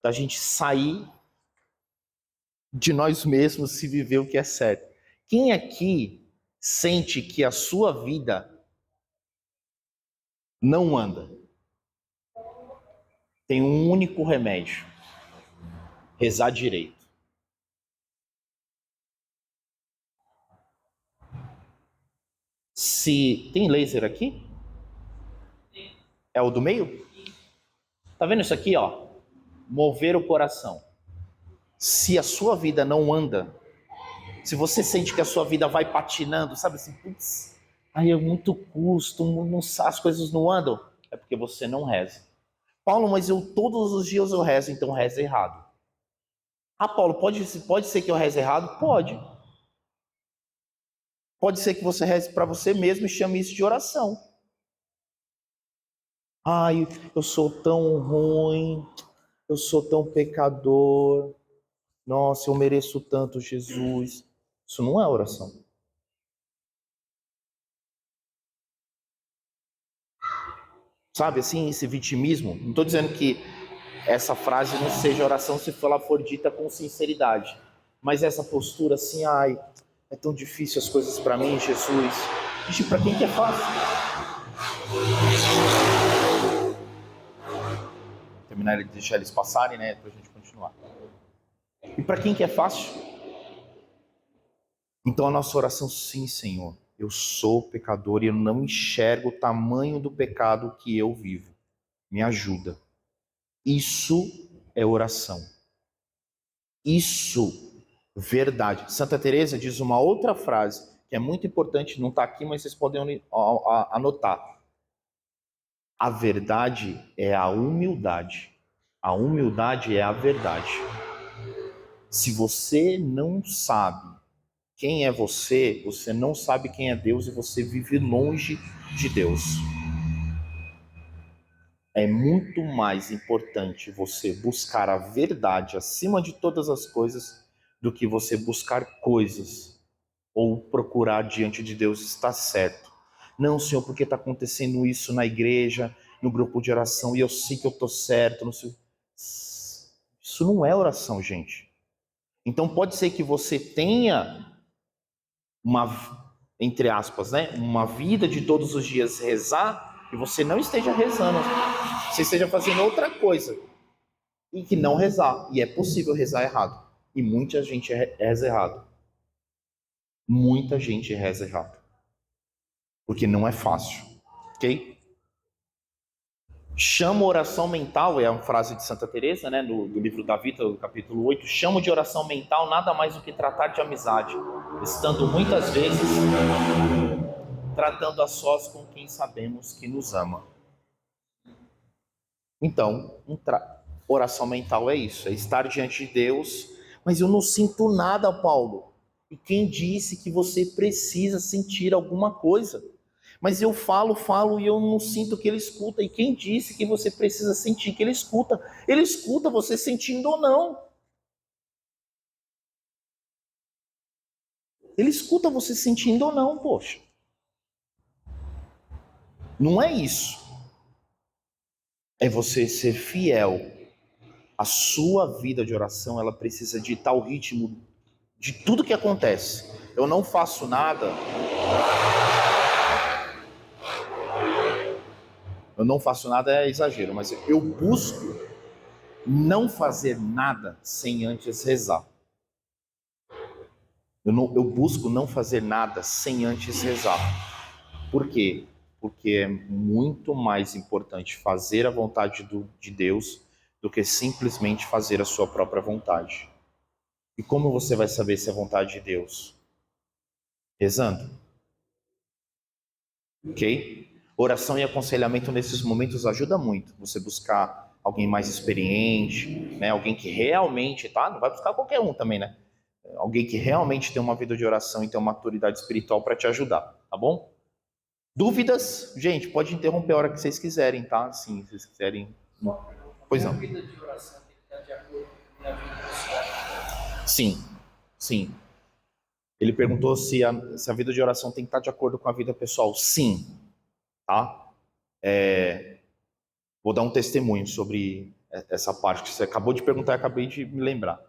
da gente sair de nós mesmos e viver o que é certo. Quem aqui sente que a sua vida não anda? Tem um único remédio: rezar direito. Se tem laser aqui? É o do meio? Tá vendo isso aqui, ó? Mover o coração. Se a sua vida não anda, se você sente que a sua vida vai patinando, sabe assim, putz, aí é muito custo, as coisas não andam, é porque você não reza. Paulo, mas eu todos os dias eu rezo, então reza errado. Ah, Paulo, pode ser que eu reze errado? Pode. Pode ser que você reze para você mesmo e chame isso de oração. Ai, eu sou tão ruim, eu sou tão pecador, nossa, eu mereço tanto, Jesus. Isso não é oração. Sabe, assim, esse vitimismo. Não estou dizendo que essa frase não seja oração se ela for dita com sinceridade. Mas essa postura assim, ai, é tão difícil as coisas para mim, Jesus. Vixe, para quem que é fácil? Vou terminar de deixar eles passarem, né, pra gente continuar. E para quem que é fácil? Então a nossa oração, sim, Senhor, eu sou pecador e eu não enxergo o tamanho do pecado que eu vivo. Me ajuda. Isso é oração. Isso, verdade. Santa Teresa diz uma outra frase que é muito importante, não está aqui, mas vocês podem anotar. A verdade é a humildade. A humildade é a verdade. Se você não sabe quem é você, você não sabe quem é Deus e você vive longe de Deus. É muito mais importante você buscar a verdade acima de todas as coisas do que você buscar coisas ou procurar diante de Deus estar certo. Não, Senhor, porque está acontecendo isso na igreja, no grupo de oração, e eu sei que eu estou certo. Não sei. Isso não é oração, gente. Então pode ser que você tenha uma, entre aspas, né, uma vida de todos os dias rezar e você não esteja rezando. Você esteja fazendo outra coisa e que não rezar. E é possível rezar errado. E muita gente reza errado. Muita gente reza errado. Porque não é fácil. Ok? Chamo oração mental, é uma frase de Santa Teresa, né, do livro da Vida, do capítulo 8. Chamo de oração mental nada mais do que tratar de amizade, estando muitas vezes tratando a sós com quem sabemos que nos ama. Então, oração mental é isso, é estar diante de Deus, mas eu não sinto nada, Paulo. E quem disse que você precisa sentir alguma coisa? Mas eu falo e eu não sinto que ele escuta. E quem disse que você precisa sentir que ele escuta? Ele escuta você sentindo ou não. Ele escuta você sentindo ou não, poxa. Não é isso. É você ser fiel. A sua vida de oração, ela precisa ditar o ritmo de tudo que acontece. Eu não faço nada. Eu não faço nada é exagero, mas eu busco não fazer nada sem antes rezar. Eu busco não fazer nada sem antes rezar. Por quê? Porque é muito mais importante fazer a vontade de Deus do que simplesmente fazer a sua própria vontade. E como você vai saber se é vontade de Deus? Rezando. Ok? Oração e aconselhamento nesses momentos ajuda muito. Você buscar alguém mais experiente, né? Alguém que realmente, tá? Não vai buscar qualquer um também, né? Alguém que realmente tem uma vida de oração e tem uma maturidade espiritual para te ajudar, tá bom? Dúvidas? Gente, pode interromper a hora que vocês quiserem, tá? Sim, se vocês quiserem. Pois não. Sim, sim. Ele perguntou se a vida de oração tem que estar de acordo com a vida pessoal. Sim, tá? Vou dar um testemunho sobre essa parte que você acabou de perguntar e acabei de me lembrar.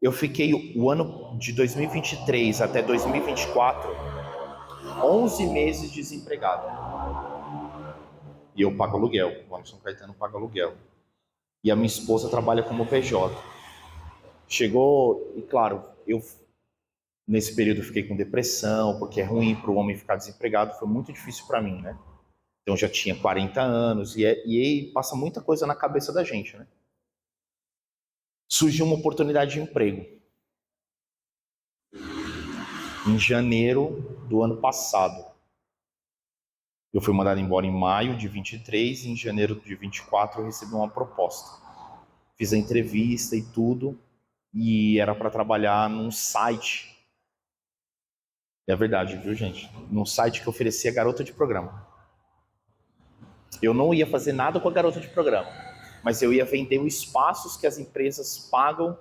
Eu fiquei o ano de 2023 até 2024, 11 meses desempregado. E eu pago aluguel, o Anderson Caetano paga aluguel. E a minha esposa trabalha como PJ. Chegou, e claro, eu nesse período fiquei com depressão, porque é ruim para o homem ficar desempregado, foi muito difícil para mim, né? Então já tinha 40 anos, e aí passa muita coisa na cabeça da gente, né? Surgiu uma oportunidade de emprego. Em janeiro do ano passado. Eu fui mandado embora em maio de 23 e em janeiro de 24 eu recebi uma proposta. Fiz a entrevista e tudo, e era para trabalhar num site. É verdade, viu, gente? Num site que oferecia garota de programa. Eu não ia fazer nada com a garota de programa, mas eu ia vender os espaços que as empresas pagam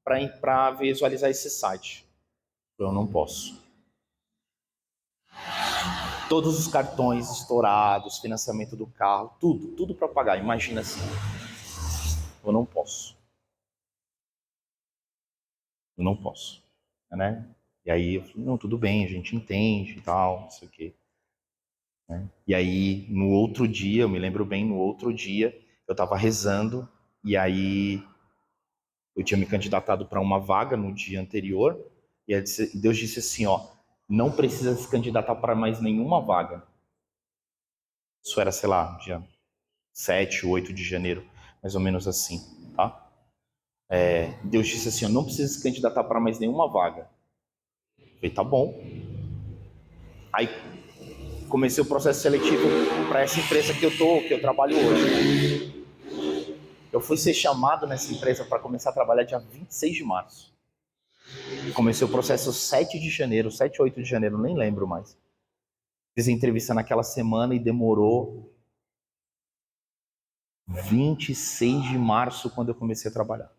para visualizar esse site. Eu não posso. Todos os cartões estourados, financiamento do carro, tudo para pagar. Imagina assim. Eu não posso. Eu não posso, né? E aí eu falei, não, tudo bem, a gente entende e tal, não sei o quê. Né? E aí, no outro dia, eu me lembro bem, no outro dia, eu estava rezando, e aí eu tinha me candidatado para uma vaga no dia anterior, e Deus disse assim, ó, não precisa se candidatar para mais nenhuma vaga. Isso era, sei lá, dia 7, 8 de janeiro, mais ou menos assim, tá? Deus disse assim, ó, não precisa se candidatar para mais nenhuma vaga. Eu falei, tá bom. Aí comecei o processo seletivo para essa empresa que eu trabalho hoje. Eu fui ser chamado nessa empresa para começar a trabalhar dia 26 de março. Comecei o processo 7 de janeiro, 7 ou 8 de janeiro, nem lembro mais. Fiz a entrevista naquela semana e demorou 26 de março quando eu comecei a trabalhar.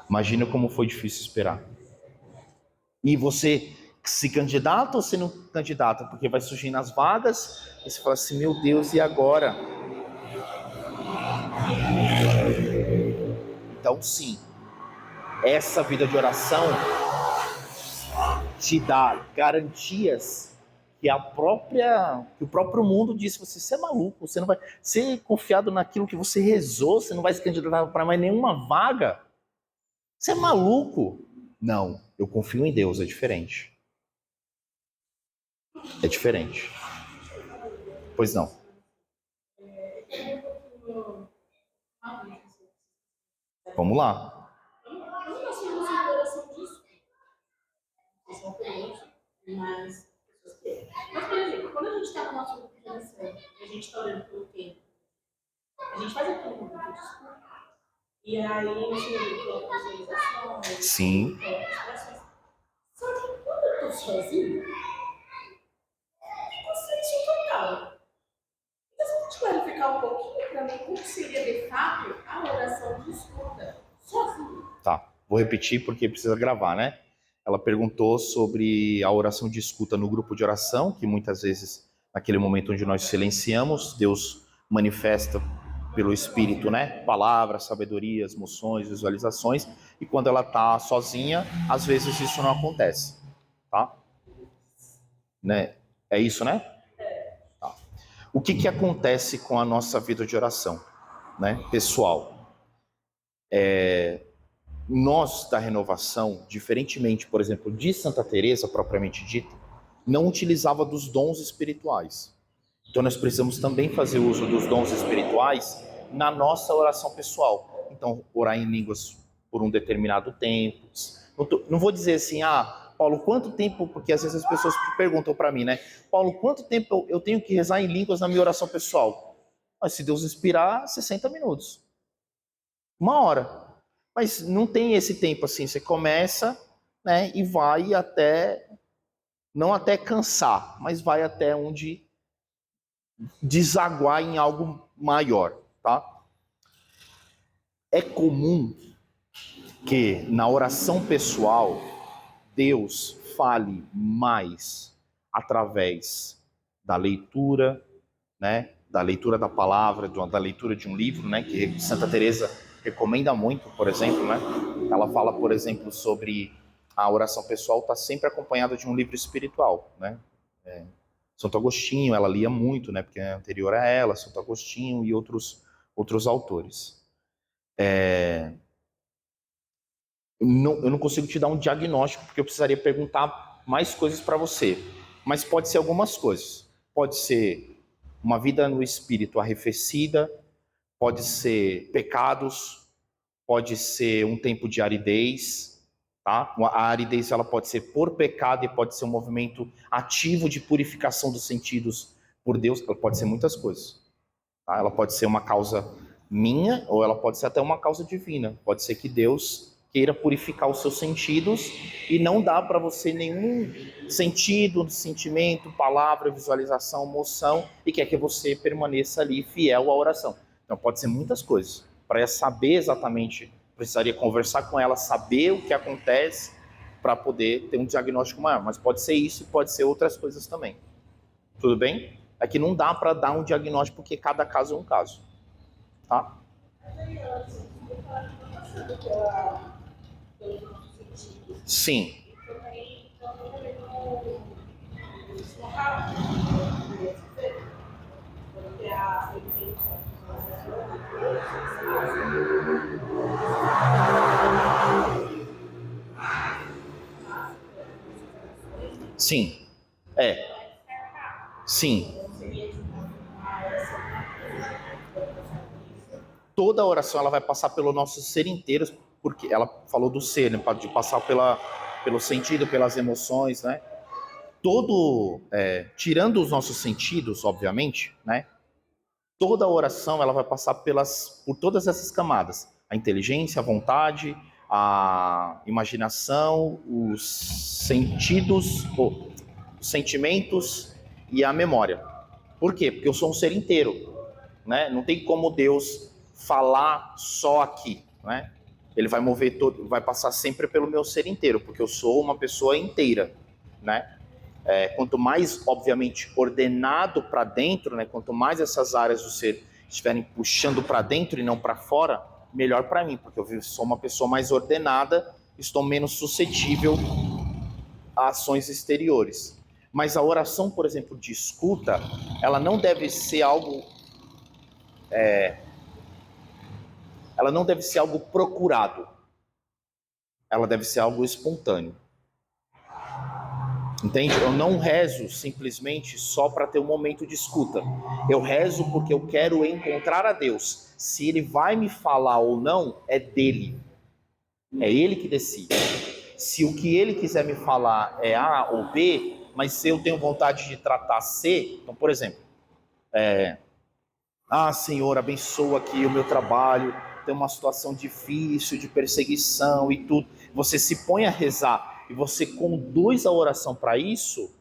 Imagina como foi difícil esperar. E você se candidata ou se não candidata? Porque vai surgindo as vagas e você fala assim, meu Deus, e agora? Então, sim, essa vida de oração te dá garantias que que o próprio mundo disse, você é maluco, você não vai ser confiado naquilo que você rezou, você não vai se candidatar para mais nenhuma vaga. Você é maluco? Não, eu confio em Deus, é diferente. É diferente. Pois não. Vamos lá. Mas, por exemplo, quando a gente está no nosso grupo de oração, a gente está orando pelo tempo, a gente faz aquele grupo de desculpa. E aí, você coloca visualizações, Sim. Só que quando eu estou sozinho, fico silêncio total. Então, você pode clarificar um pouquinho para mim como seria de fato a oração de escuta sozinho? Tá, vou repetir porque precisa gravar, né? Ela perguntou sobre a oração de escuta no grupo de oração, que muitas vezes, naquele momento onde nós silenciamos, Deus manifesta pelo Espírito, né? Palavras, sabedorias, moções, visualizações, e quando ela está sozinha, às vezes isso não acontece, tá? Né? É isso, né? Tá. O que acontece com a nossa vida de oração, né? Pessoal, nós da renovação, diferentemente, por exemplo, de Santa Teresa propriamente dita, não utilizava dos dons espirituais. Então nós precisamos também fazer uso dos dons espirituais na nossa oração pessoal. Então, orar em línguas por um determinado tempo. Não vou dizer assim, Paulo, quanto tempo, porque às vezes as pessoas perguntam para mim, né? Paulo, quanto tempo eu tenho que rezar em línguas na minha oração pessoal? Mas se Deus inspirar, 60 minutos. 1 hora. Mas não tem esse tempo assim, você começa, né, e vai até, não até cansar, mas vai até onde desaguar em algo maior, tá? É comum que na oração pessoal Deus fale mais através da leitura, né, da leitura da palavra, da leitura de um livro, né, que Santa Teresa recomenda muito, por exemplo, né? Ela fala, por exemplo, sobre a oração pessoal está sempre acompanhada de um livro espiritual, né? Santo Agostinho, ela lia muito, né, porque é anterior a ela, Santo Agostinho e outros autores. Eu não consigo te dar um diagnóstico, porque eu precisaria perguntar mais coisas para você. Mas pode ser algumas coisas. Pode ser uma vida no espírito arrefecida, pode ser pecados, pode ser um tempo de aridez, tá? A aridez ela pode ser por pecado e pode ser um movimento ativo de purificação dos sentidos por Deus. Ela pode ser muitas coisas, tá? Ela pode ser uma causa minha ou ela pode ser até uma causa divina. Pode ser que Deus queira purificar os seus sentidos e não dá para você nenhum sentido, sentimento, palavra, visualização, emoção e quer que você permaneça ali fiel à oração. Então pode ser muitas coisas. Para saber exatamente, precisaria conversar com ela, saber o que acontece para poder ter um diagnóstico maior. Mas pode ser isso e pode ser outras coisas também. Tudo bem? É que não dá para dar um diagnóstico porque cada caso é um caso. Tá? Sim. Sim. Sim. Toda oração ela vai passar pelo nosso ser inteiro, porque ela falou do ser, né, de passar pelo sentido, pelas emoções, né? Tirando os nossos sentidos, obviamente, né? Toda oração ela vai passar por todas essas camadas: a inteligência, a vontade, a imaginação, os sentidos, os sentimentos e a memória. Por quê? Porque eu sou um ser inteiro, né? Não tem como Deus falar só aqui, né? Ele vai mover todo, vai passar sempre pelo meu ser inteiro, porque eu sou uma pessoa inteira, né? Quanto mais, obviamente, ordenado para dentro, né? Quanto mais essas áreas do ser estiverem puxando para dentro e não para fora, melhor para mim, porque eu sou uma pessoa mais ordenada, estou menos suscetível a ações exteriores. Mas a oração, por exemplo, de escuta, ela não deve ser algo ela não deve ser algo procurado. Ela deve ser algo espontâneo. Entende? Eu não rezo simplesmente só para ter um momento de escuta. Eu rezo porque eu quero encontrar a Deus. Se Ele vai me falar ou não, é dele. É Ele que decide. Se o que Ele quiser me falar é A ou B, mas se eu tenho vontade de tratar C, então, por exemplo, Senhor, abençoa aqui o meu trabalho, tem uma situação difícil de perseguição e tudo. Você se põe a rezar e você conduz a oração para isso,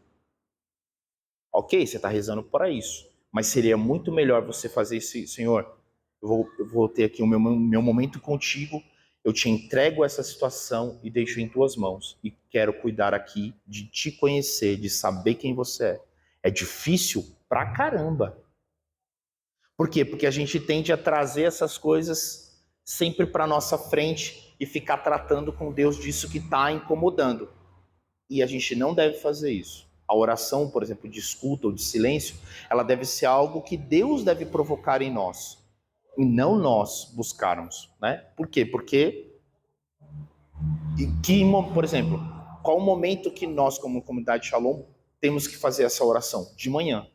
ok, você está rezando para isso. Mas seria muito melhor você fazer isso: Senhor, eu vou ter aqui o meu momento contigo, eu te entrego essa situação e deixo em tuas mãos. E quero cuidar aqui de te conhecer, de saber quem você é. É difícil pra caramba. Por quê? Porque a gente tende a trazer essas coisas sempre para nossa frente e ficar tratando com Deus disso que está incomodando. E a gente não deve fazer isso. A oração, por exemplo, de escuta ou de silêncio, ela deve ser algo que Deus deve provocar em nós, e não nós buscarmos, né? Por quê? Porque, por exemplo, qual o momento que nós, como comunidade Shalom, temos que fazer essa oração? De manhã.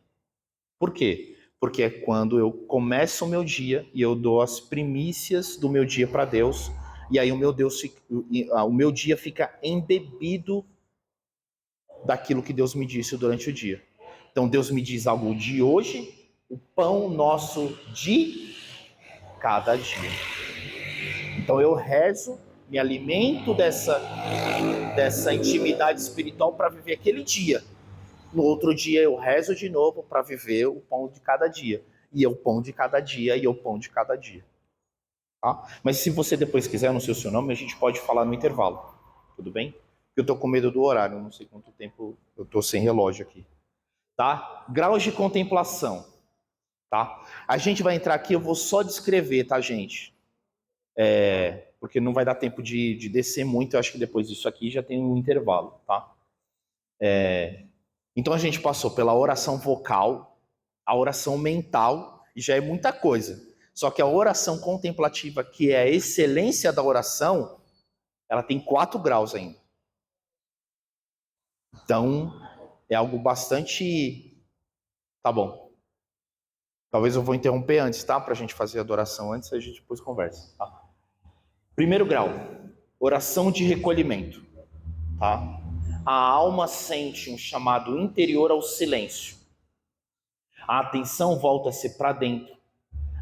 Por quê? Porque é quando eu começo o meu dia e eu dou as primícias do meu dia para Deus, e aí o meu dia fica embebido daquilo que Deus me disse durante o dia. Então Deus me diz algo de hoje, o pão nosso de cada dia. Então eu rezo, me alimento dessa intimidade espiritual para viver aquele dia. No outro dia eu rezo de novo para viver o pão de cada dia. E é o pão de cada dia, e é o pão de cada dia. Tá? Mas se você depois quiser, não sei o seu nome, a gente pode falar no intervalo. Tudo bem? Eu tô com medo do horário, não sei quanto tempo eu tô sem relógio aqui. Tá? Graus de contemplação. Tá? A gente vai entrar aqui, eu vou só descrever, tá, gente? Porque não vai dar tempo de descer muito, eu acho que depois disso aqui já tem um intervalo, tá? Então a gente passou pela oração vocal, a oração mental, e já é muita coisa. Só que a oração contemplativa, que é a excelência da oração, ela tem 4 graus ainda. Então, é algo bastante... Tá bom. Talvez eu vou interromper antes, tá? Pra gente fazer a adoração antes, a gente depois conversa, tá? Primeiro grau, oração de recolhimento, tá? A alma sente um chamado interior ao silêncio. A atenção volta-se para dentro.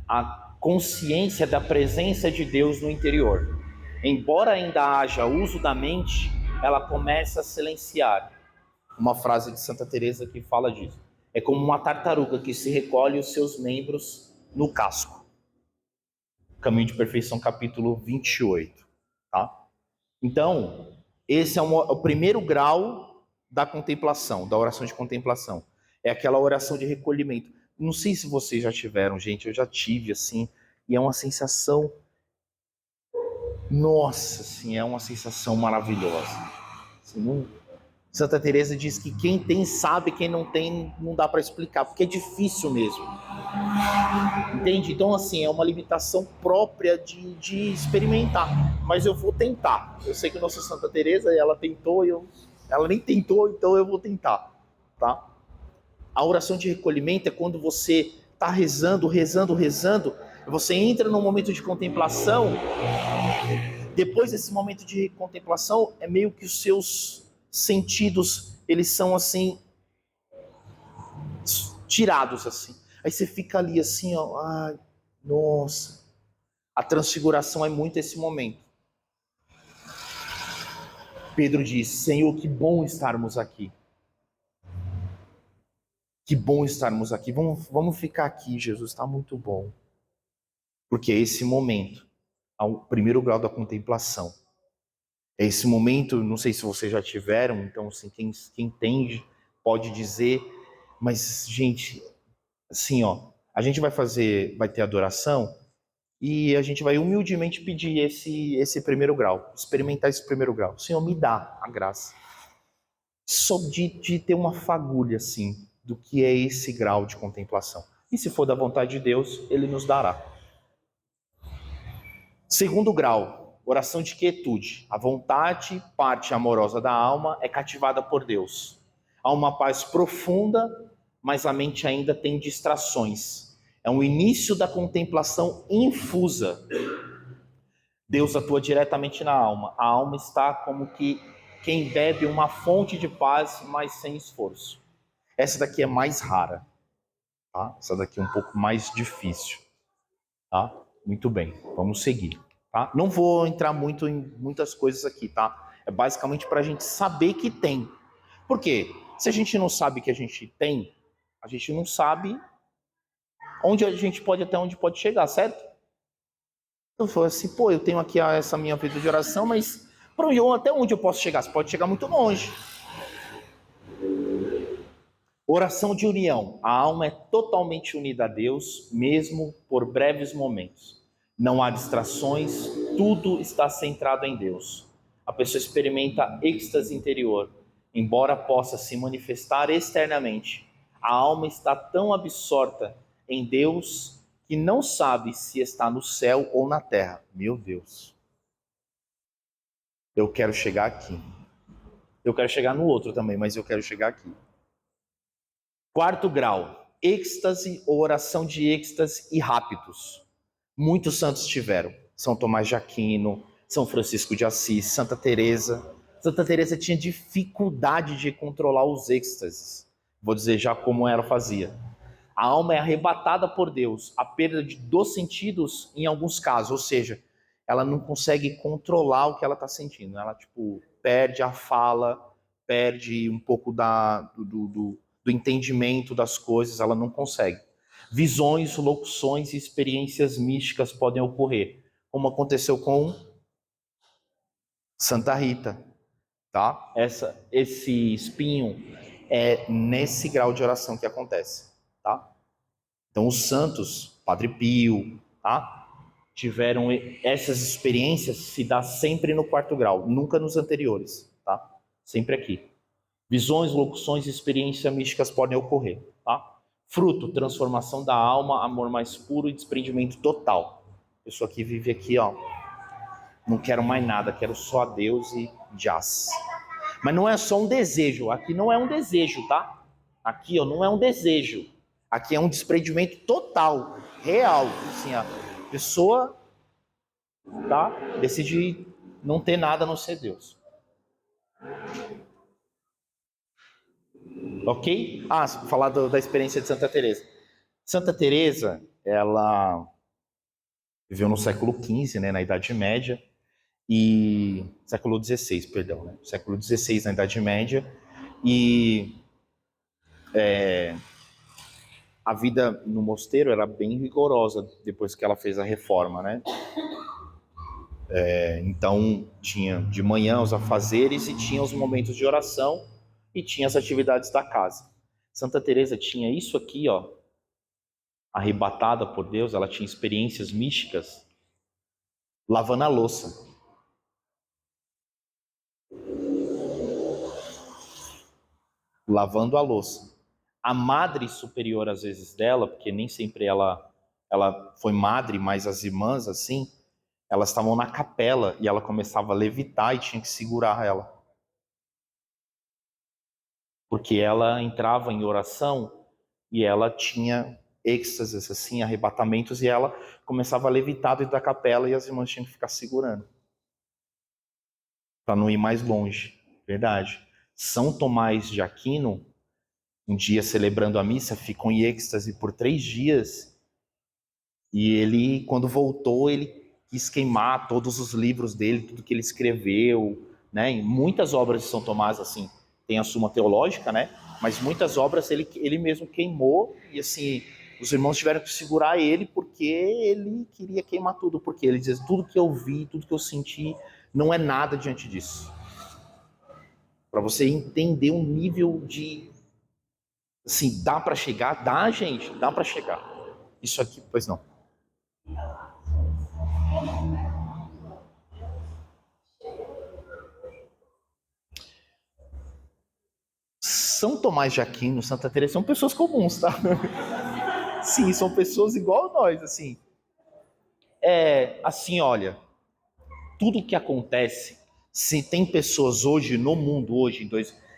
A consciência da presença de Deus no interior. Embora ainda haja uso da mente, ela começa a silenciar. Uma frase de Santa Teresa que fala disso. É como uma tartaruga que se recolhe os seus membros no casco. Caminho de Perfeição, capítulo 28. Tá? Então, esse é o primeiro grau da contemplação, da oração de contemplação. É aquela oração de recolhimento. Não sei se vocês já tiveram, gente, eu já tive, assim, e é uma sensação... Nossa, assim, é uma sensação maravilhosa. Assim, Santa Teresa diz que quem tem sabe, quem não tem não dá para explicar, porque é difícil mesmo. Entende? Então, assim, é uma limitação própria de experimentar. Mas eu vou tentar. Eu sei que nossa Santa Teresa, ela tentou, ela nem tentou, então eu vou tentar, tá? A oração de recolhimento é quando você está rezando, você entra num momento de contemplação. Depois desse momento de contemplação, é meio que os seus sentidos, eles são assim, tirados assim. Aí você fica ali assim, ó, ai, nossa. A transfiguração é muito esse momento. Pedro diz: Senhor, que bom estarmos aqui. Que bom estarmos aqui. Vamos ficar aqui, Jesus, está muito bom. Porque é esse momento, ao primeiro grau da contemplação. É esse momento, não sei se vocês já tiveram, então assim, quem entende pode dizer, mas, gente, assim, ó, a gente vai ter adoração e a gente vai humildemente pedir esse primeiro grau, experimentar esse primeiro grau. Senhor, me dá a graça. Só de ter uma fagulha, assim, do que é esse grau de contemplação. E se for da vontade de Deus, Ele nos dará. Segundo grau, oração de quietude. A vontade, parte amorosa da alma, é cativada por Deus. Há uma paz profunda, mas a mente ainda tem distrações. É um início da contemplação infusa. Deus atua diretamente na alma. A alma está como que quem bebe uma fonte de paz, mas sem esforço. Essa daqui é mais rara, tá? Essa daqui é um pouco mais difícil, tá? Muito bem, vamos seguir, tá? Não vou entrar muito em muitas coisas aqui, tá? É basicamente para a gente saber que tem. Por quê? Se a gente não sabe que a gente tem, a gente não sabe onde a gente pode, até onde pode chegar, certo? Eu falo assim, pô, eu tenho aqui essa minha vida de oração, mas até onde eu posso chegar? Você pode chegar muito longe. Oração de união. A alma é totalmente unida a Deus, mesmo por breves momentos. Não há distrações, tudo está centrado em Deus. A pessoa experimenta êxtase interior, embora possa se manifestar externamente. A alma está tão absorta em Deus que não sabe se está no céu ou na terra. Meu Deus. Eu quero chegar aqui. Eu quero chegar no outro também, mas eu quero chegar aqui. Quarto grau, êxtase ou oração de êxtase e rápidos. Muitos santos tiveram. São Tomás de Aquino, São Francisco de Assis, Santa Teresa. Santa Teresa tinha dificuldade de controlar os êxtases. Vou dizer já como ela fazia. A alma é arrebatada por Deus, a perda dos sentidos em alguns casos, ou seja, ela não consegue controlar o que ela está sentindo. Ela, perde a fala, perde um pouco do entendimento das coisas, ela não consegue. Visões, locuções e experiências místicas podem ocorrer, como aconteceu com Santa Rita. tá? Esse espinho é nesse grau de oração que acontece, tá? Então os santos, Padre Pio, tá? Tiveram essas experiências, se dá sempre no 4º grau, nunca nos anteriores, tá? Sempre aqui. Visões, locuções e experiências místicas podem ocorrer, tá? Fruto, transformação da alma, amor mais puro e desprendimento total. A pessoa que vive aqui, ó, não quero mais nada, quero só a Deus e jazz. Mas não é só um desejo, aqui não é um desejo, tá? Aqui, ó, não é um desejo. Aqui é um desprendimento total, real. Assim, a pessoa, tá, decide não ter nada a não ser Deus. Ok? Falar da experiência de Santa Teresa. Santa Teresa, ela viveu no século XV, né, na Idade Média, e século XVI, perdão, né, século XVI na Idade Média, e a vida no mosteiro era bem rigorosa depois que ela fez a reforma, né? Então tinha de manhã os afazeres e tinha os momentos de oração e tinha as atividades da casa. Santa Teresa tinha isso aqui, ó, arrebatada por Deus, ela tinha experiências místicas lavando a louça. Lavando a louça. A madre superior, às vezes, dela, porque nem sempre ela foi madre, mas as irmãs, assim, elas estavam na capela e ela começava a levitar e tinha que segurar ela. Porque ela entrava em oração e ela tinha êxtases, assim, arrebatamentos, e ela começava a levitar dentro da capela e as irmãs tinham que ficar segurando. Para não ir mais longe. Verdade. São Tomás de Aquino, um dia celebrando a missa, ficou em êxtase por 3 dias. E ele, quando voltou, ele quis queimar todos os livros dele, tudo que ele escreveu, né? Em muitas obras de São Tomás, assim, tem a Suma Teológica, né? Mas muitas obras ele mesmo queimou, e assim, os irmãos tiveram que segurar ele porque ele queria queimar tudo, porque ele diz, tudo que eu vi, tudo que eu senti, não é nada diante disso. Para você entender um nível de... Assim, dá para chegar? Dá, gente, dá para chegar. Isso aqui, pois não. São Tomás de Aquino, Santa Teresa são pessoas comuns, tá? Sim, são pessoas igual a nós, assim. Assim, olha, tudo que acontece, se tem pessoas hoje no mundo, hoje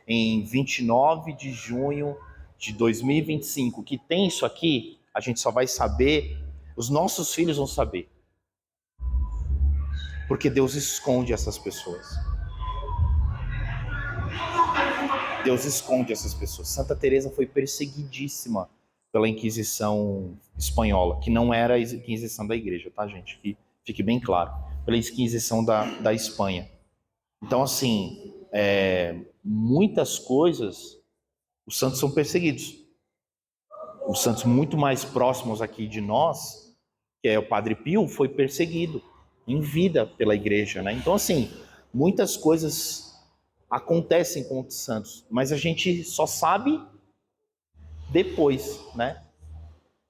em 29 de junho de 2025, que tem isso aqui, a gente só vai saber, os nossos filhos vão saber. Porque Deus esconde essas pessoas. Deus esconde essas pessoas. Santa Teresa foi perseguidíssima pela Inquisição espanhola, que não era a Inquisição da Igreja, tá, gente? Que fique bem claro. Pela Inquisição da Espanha. Então, assim, muitas coisas, os santos são perseguidos. Os santos muito mais próximos aqui de nós, que é o Padre Pio, foi perseguido em vida pela Igreja, né? Então, assim, muitas coisas acontecem com os santos, mas a gente só sabe depois, né?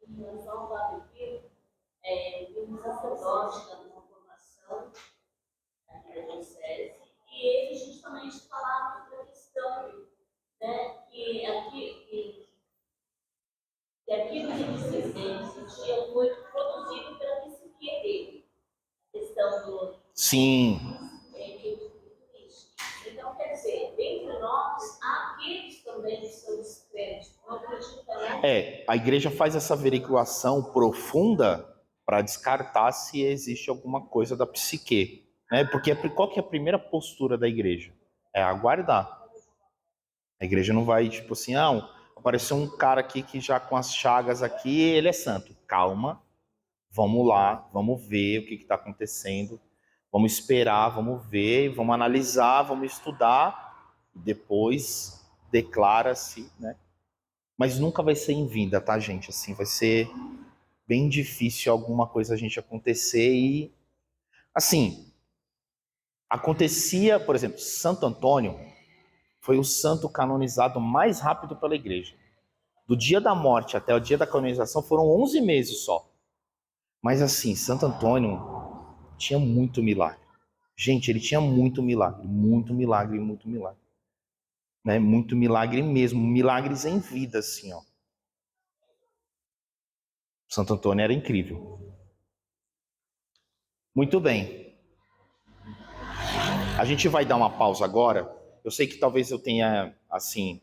Em relação ao Padre Pio, um sacerdote dando uma formação aqui da diocese, e ele justamente falava da questão, né, que aquilo que ele sentia foi produzido pela psique dele. A questão do... Sim. Então, quer dizer, dentre nós, há aqueles também que são descrentes. Não acredita, né? A igreja faz essa averiguação profunda para descartar se existe alguma coisa da psique, né? Porque qual que é a primeira postura da igreja? É aguardar. A igreja não vai, tipo assim, apareceu um cara aqui que já com as chagas aqui, ele é santo. Calma, vamos lá, vamos ver o que está acontecendo, vamos esperar, vamos ver, vamos analisar, vamos estudar, e depois declara-se, né? Mas nunca vai ser em vida, tá, gente? Assim, vai ser bem difícil alguma coisa a gente acontecer e, assim, Acontecia, por exemplo, Santo Antônio foi o santo canonizado mais rápido pela igreja. Do dia da morte até o dia da canonização foram 11 meses só. Mas assim, Santo Antônio tinha muito milagre. Gente, ele tinha muito milagre, muito milagre, muito milagre. Né? Muito milagre mesmo, milagres em vida, assim, ó. Santo Antônio era incrível. Muito bem. A gente vai dar uma pausa agora. Eu sei que talvez eu tenha, assim,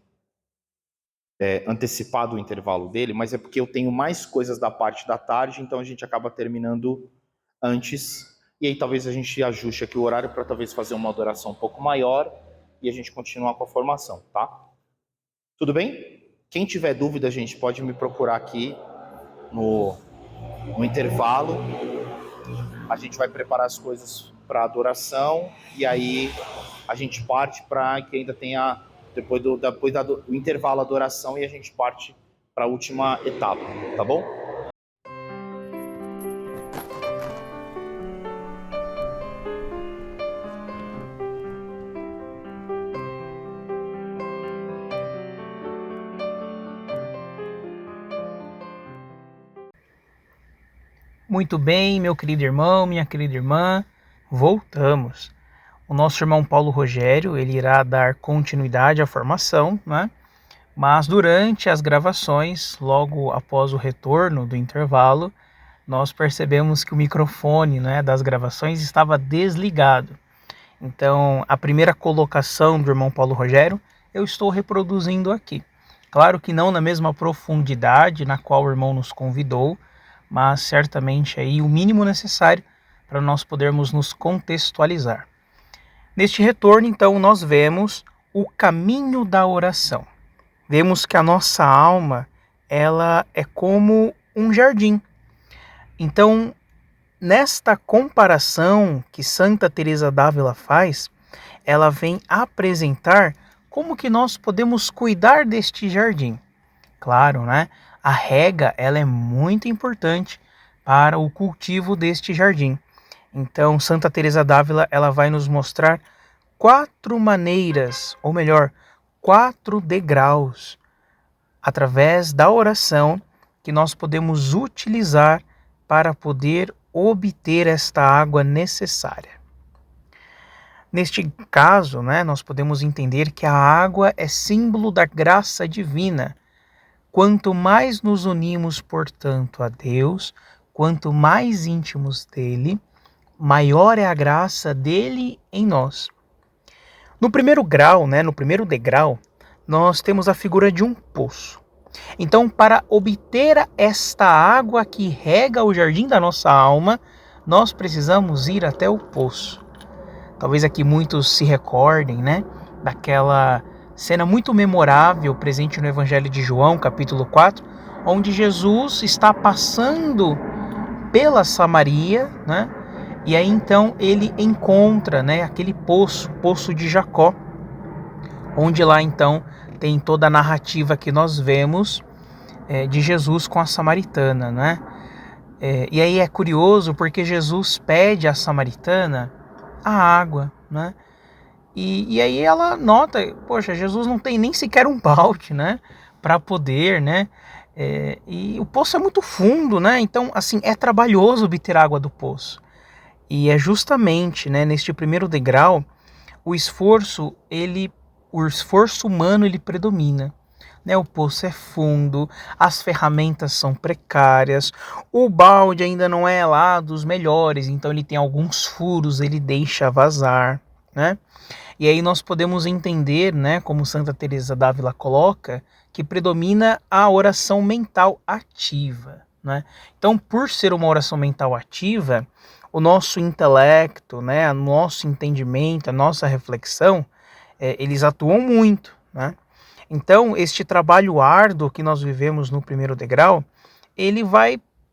antecipado o intervalo dele, mas é porque eu tenho mais coisas da parte da tarde, então a gente acaba terminando antes. E aí talvez a gente ajuste aqui o horário para talvez fazer uma adoração um pouco maior e a gente continuar com a formação, tá? Tudo bem? Quem tiver dúvida, a gente pode me procurar aqui no intervalo. A gente vai preparar as coisas para adoração e aí a gente parte para que ainda tenha depois do intervalo adoração e a gente parte para a última etapa, tá bom? Muito bem, meu querido irmão, minha querida irmã, voltamos. O nosso irmão Paulo Rogério, ele irá dar continuidade à formação, né? Mas durante as gravações, logo após o retorno do intervalo, nós percebemos que o microfone, né, das gravações estava desligado. Então, a primeira colocação do irmão Paulo Rogério, eu estou reproduzindo aqui. Claro que não na mesma profundidade na qual o irmão nos convidou, mas certamente aí o mínimo necessário para nós podermos nos contextualizar. Neste retorno, então, nós vemos o caminho da oração. Vemos que a nossa alma, ela é como um jardim. Então, nesta comparação que Santa Teresa d'Ávila faz, ela vem apresentar como que nós podemos cuidar deste jardim. Claro, né? A rega, ela é muito importante para o cultivo deste jardim. Então, Santa Teresa d'Ávila, ela vai nos mostrar 4 maneiras, ou melhor, 4 degraus, através da oração, que nós podemos utilizar para poder obter esta água necessária. Neste caso, né, nós podemos entender que a água é símbolo da graça divina. Quanto mais nos unimos, portanto, a Deus, quanto mais íntimos dele, maior é a graça dele em nós. No primeiro grau, né, no primeiro degrau, nós temos a figura de um poço. Então, para obter esta água que rega o jardim da nossa alma, nós precisamos ir até o poço. Talvez aqui muitos se recordem, né, daquela cena muito memorável presente no Evangelho de João, capítulo 4, onde Jesus está passando pela Samaria, né? E aí então ele encontra, né, aquele poço de Jacó, onde lá então tem toda a narrativa que nós vemos de Jesus com a samaritana, né? E aí é curioso porque Jesus pede à samaritana a água, né? E aí ela nota, poxa, Jesus não tem nem sequer um balde, né, para poder, né, e o poço é muito fundo, né, então, assim, é trabalhoso obter água do poço. E é justamente, né, neste primeiro degrau, o esforço humano, ele predomina. Né, o poço é fundo, as ferramentas são precárias, o balde ainda não é lá dos melhores, então ele tem alguns furos, ele deixa vazar, né? E aí nós podemos entender, né, como Santa Teresa d'Ávila coloca, que predomina a oração mental ativa, né? Então, por ser uma oração mental ativa, o nosso intelecto, né, o nosso entendimento, a nossa reflexão, eles atuam muito, né? Então, este trabalho árduo que nós vivemos no primeiro degrau,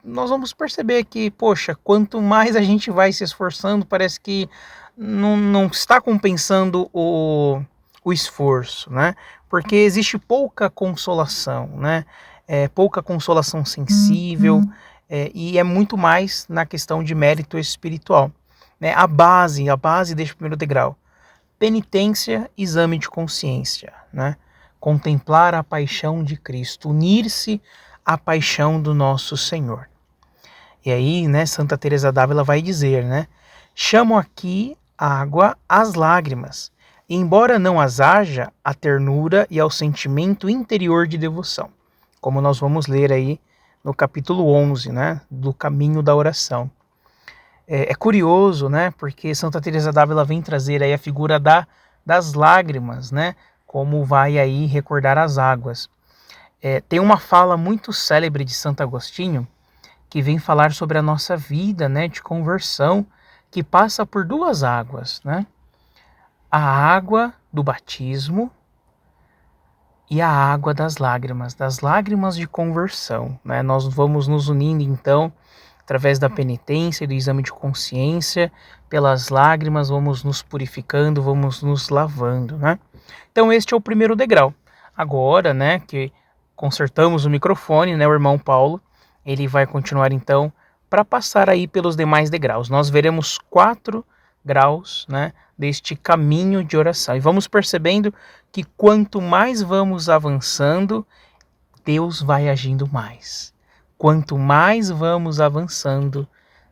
nós vamos perceber que, poxa, quanto mais a gente vai se esforçando, parece que não está compensando o esforço, né? Porque existe pouca consolação, né? Pouca consolação sensível, e é muito mais na questão de mérito espiritual. né? A base deste primeiro degrau. Penitência, exame de consciência, né? Contemplar a paixão de Cristo, unir-se à paixão do nosso Senhor. E aí, né, Santa Teresa d'Ávila vai dizer, né? Chamo aqui água às lágrimas, e embora não as haja, a ternura e ao sentimento interior de devoção, como nós vamos ler aí no capítulo 11, né, do Caminho da Oração. É curioso, né, porque Santa Teresa d'Ávila vem trazer aí a figura das lágrimas, né, como vai aí recordar as águas. Tem uma fala muito célebre de Santo Agostinho, que vem falar sobre a nossa vida, né, de conversão, que passa por duas águas, né? A água do batismo e a água das lágrimas de conversão, né? Nós vamos nos unindo, então, através da penitência e do exame de consciência, pelas lágrimas, vamos nos purificando, vamos nos lavando, né? Então, este é o primeiro degrau. Agora, né, que consertamos o microfone, né, o irmão Paulo, ele vai continuar, então, para passar aí pelos demais degraus. Nós veremos 4 graus, né, deste caminho de oração. E vamos percebendo que quanto mais vamos avançando, Deus vai agindo mais. Quanto mais vamos avançando,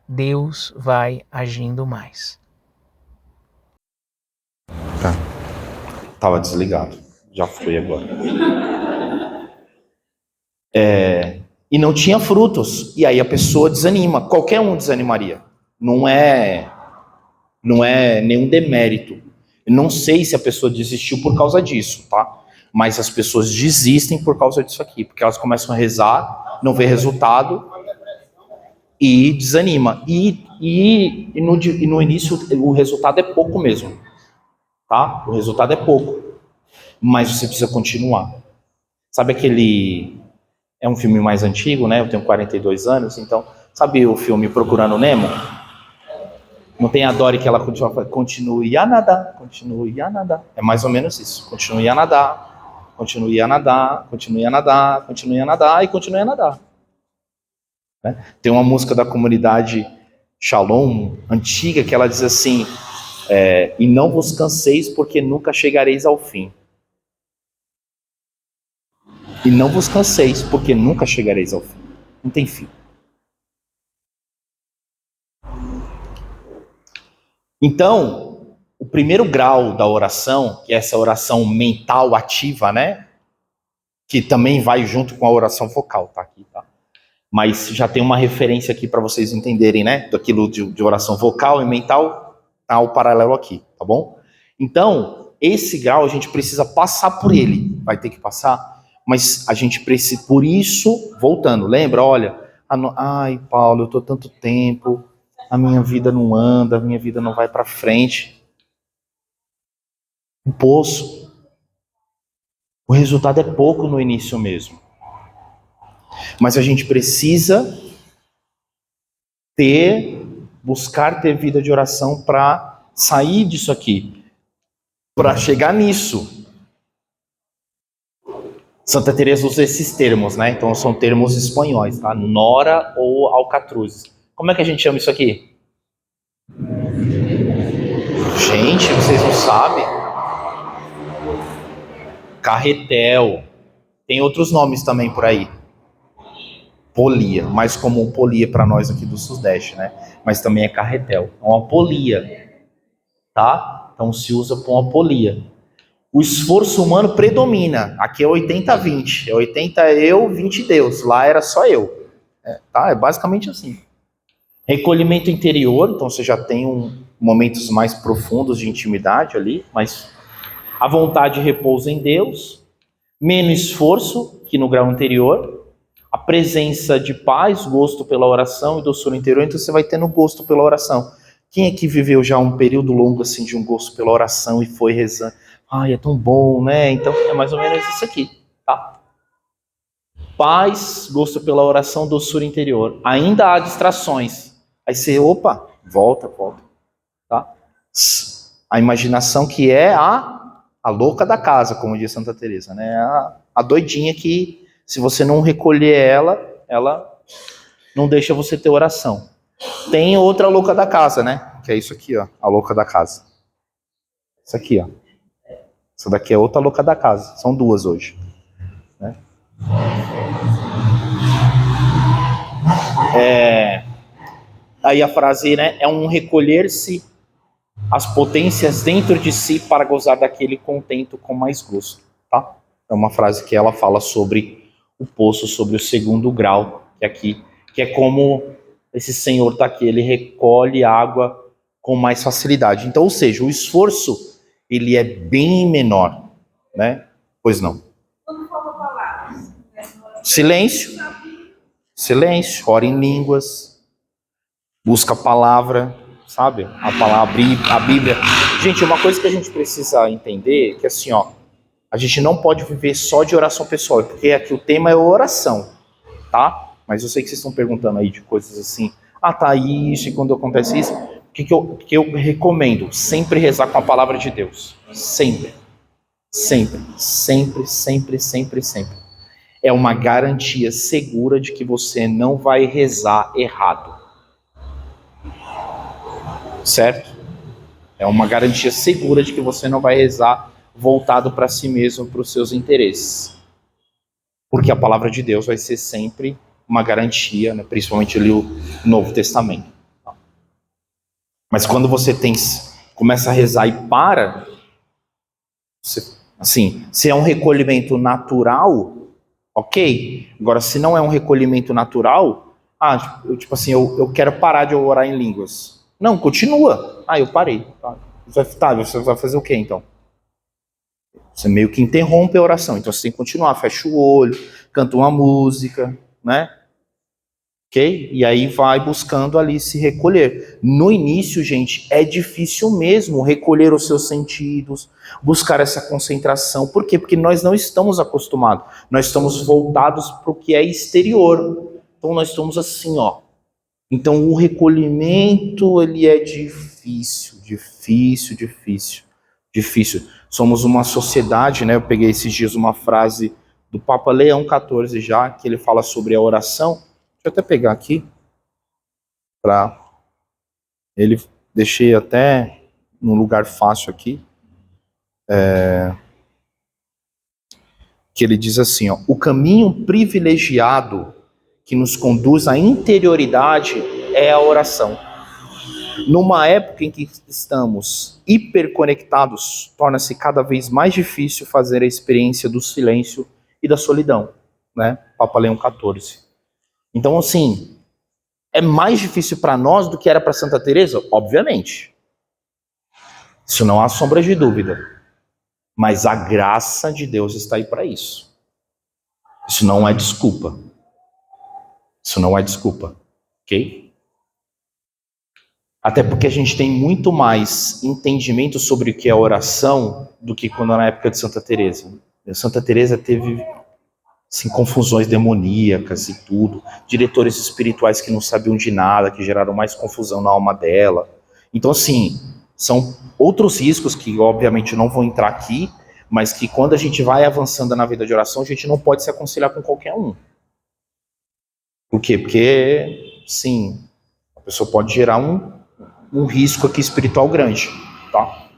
Deus vai agindo mais. Tá. Tava desligado. Já foi agora. E não tinha frutos. E aí a pessoa desanima. Qualquer um desanimaria. Não é nenhum demérito. Eu não sei se a pessoa desistiu por causa disso, tá? Mas as pessoas desistem por causa disso aqui. Porque elas começam a rezar, não vê resultado e desanima. E no início o resultado é pouco mesmo. Tá? O resultado é pouco. Mas você precisa continuar. Sabe aquele... É um filme mais antigo, né? Eu tenho 42 anos, então... Sabe o filme Procurando Nemo? Não tem a Dory que ela continue a nadar, continue a nadar. É mais ou menos isso. Continue a nadar, continue a nadar, continue a nadar, continue a nadar e continue a nadar. Né? Tem uma música da comunidade Shalom, antiga, que ela diz assim... e não vos canseis porque nunca chegareis ao fim. E não vos canseis, porque nunca chegareis ao fim. Não tem fim. Então, o primeiro grau da oração, que é essa oração mental ativa, né? Que também vai junto com a oração vocal, tá aqui, tá? Mas já tem uma referência aqui para vocês entenderem, né? Daquilo de oração vocal e mental, tá o paralelo aqui, tá bom? Então, esse grau a gente precisa passar por ele. Vai ter que passar. Mas a gente precisa, por isso, voltando, lembra? Olha, ai, Paulo, eu tô tanto tempo, a minha vida não anda, a minha vida não vai para frente. Um poço. O resultado é pouco no início mesmo. Mas a gente precisa buscar ter vida de oração para sair disso aqui, para chegar nisso. Santa Teresa usa esses termos, né? Então são termos espanhóis, tá? Nora ou alcatruzes. Como é que a gente chama isso aqui? Gente, vocês não sabem? Carretel. Tem outros nomes também por aí. Polia, mais comum polia para nós aqui do Sudeste, né? Mas também é carretel. É uma polia, tá? Então se usa para uma polia. O esforço humano predomina. Aqui é 80-20. É 80 eu, 20 Deus. Lá era só eu. Tá? É basicamente assim. Recolhimento interior. Então você já tem momentos mais profundos de intimidade ali. Mas a vontade repousa em Deus. Menos esforço que no grau anterior. A presença de paz, gosto pela oração e doçura interior. Então você vai tendo gosto pela oração. Quem é que viveu já um período longo assim de um gosto pela oração e foi rezando? Ai, é tão bom, né? Então é mais ou menos isso aqui, tá? Paz, gosto pela oração, doçura interior. Ainda há distrações. Aí você, opa, volta, tá? A imaginação que é a louca da casa, como diz Santa Teresa, né? A doidinha que, se você não recolher ela não deixa você ter oração. Tem outra louca da casa, né? que é isso aqui, ó, a louca da casa. Isso aqui, ó. Essa daqui é outra louca da casa. São duas hoje. Né? Aí a frase, né, é um recolher-se as potências dentro de si para gozar daquele contento com mais gosto, tá? É uma frase que ela fala sobre o poço, sobre o segundo grau, que é aqui, que é como esse senhor tá aqui, ele recolhe água com mais facilidade. Então, ou seja, o esforço, ele é bem menor, né? Pois não. Quando falta palavras, Silêncio, silêncio, ora em línguas, busca a palavra, sabe? A palavra, a Bíblia. Gente, uma coisa que a gente precisa entender é que assim, ó, a gente não pode viver só de oração pessoal, porque aqui o tema é oração, tá? Mas eu sei que vocês estão perguntando aí de coisas assim, tá isso, e quando acontece isso, o que eu recomendo? Sempre rezar com a palavra de Deus. Sempre. Sempre, sempre, sempre, sempre, sempre. É uma garantia segura de que você não vai rezar errado. Certo? É uma garantia segura de que você não vai rezar voltado para si mesmo, para os seus interesses. Porque a palavra de Deus vai ser sempre uma garantia, né? Principalmente ali o Novo Testamento. Mas quando você começa a rezar e para, assim, se é um recolhimento natural, ok. Agora, se não é um recolhimento natural, tipo assim, eu quero parar de orar em línguas. Não, continua. Eu parei. Tá, você vai fazer o quê, então? Você meio que interrompe a oração. Então, você tem que continuar. Fecha o olho, canta uma música, né? Ok? E aí vai buscando ali se recolher. No início, gente, é difícil mesmo recolher os seus sentidos, buscar essa concentração. Por quê? Porque nós não estamos acostumados. Nós estamos voltados para o que é exterior. Então, nós estamos assim, ó. Então, o recolhimento, ele é difícil. Somos uma sociedade, né? Eu peguei esses dias uma frase do Papa Leão XIV já, que ele fala sobre a oração. Deixa eu até pegar aqui, deixei até num lugar fácil aqui, que ele diz assim, ó, o caminho privilegiado que nos conduz à interioridade é a oração. Numa época em que estamos hiperconectados, torna-se cada vez mais difícil fazer a experiência do silêncio e da solidão, né? Papa Leão XIV. Então, assim, é mais difícil para nós do que era para Santa Teresa? Obviamente. Isso não há sombra de dúvida. Mas a graça de Deus está aí para isso. Isso não é desculpa. Ok? Até porque a gente tem muito mais entendimento sobre o que é oração do que quando na época de Santa Teresa. Santa Teresa teve assim, confusões demoníacas e tudo, diretores espirituais que não sabiam de nada, que geraram mais confusão na alma dela. Então, assim, são outros riscos que, obviamente, não vou entrar aqui, mas que quando a gente vai avançando na vida de oração, a gente não pode se aconselhar com qualquer um. Por quê? Porque, sim, a pessoa pode gerar um risco aqui espiritual grande, tá?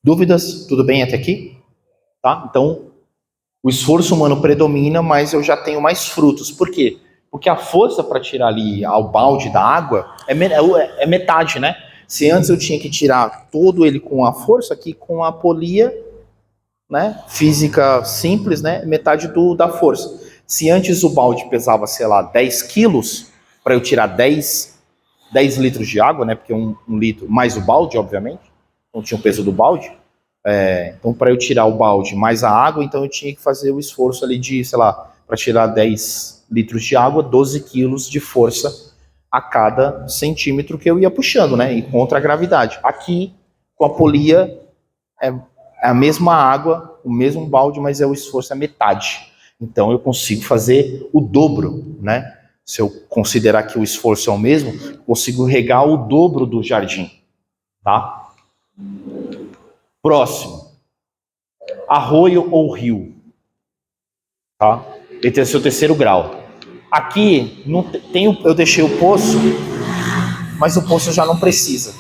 Dúvidas? Tudo bem até aqui? Tá? Então, o esforço humano predomina, mas eu já tenho mais frutos. Por quê? Porque a força para tirar ali ao balde da água é metade, né? Se antes eu tinha que tirar todo ele com a força, aqui com a polia, né? Física simples, né? Metade da força. Se antes o balde pesava, sei lá, 10 quilos, para eu tirar 10 litros de água, né? Porque um litro, mais o balde, obviamente, não tinha o peso do balde. Então, para eu tirar o balde mais a água, então eu tinha que fazer o esforço ali de, sei lá, para tirar 10 litros de água, 12 quilos de força a cada centímetro que eu ia puxando, né? E contra a gravidade. Aqui, com a polia, é a mesma água, o mesmo balde, mas o esforço é metade. Então, eu consigo fazer o dobro, né? Se eu considerar que o esforço é o mesmo, eu consigo regar o dobro do jardim, tá? Próximo. Arroio ou rio. Tá? Esse é o seu terceiro grau. Aqui eu deixei o poço mas o poço já não precisa.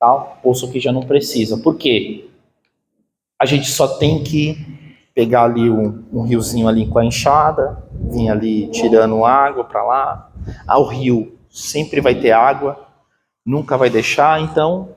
Tá? O poço aqui já não precisa. Por quê? A gente só tem que pegar ali um riozinho ali com a enxada, vir ali tirando água para lá. O rio sempre vai ter água, nunca vai deixar. Então,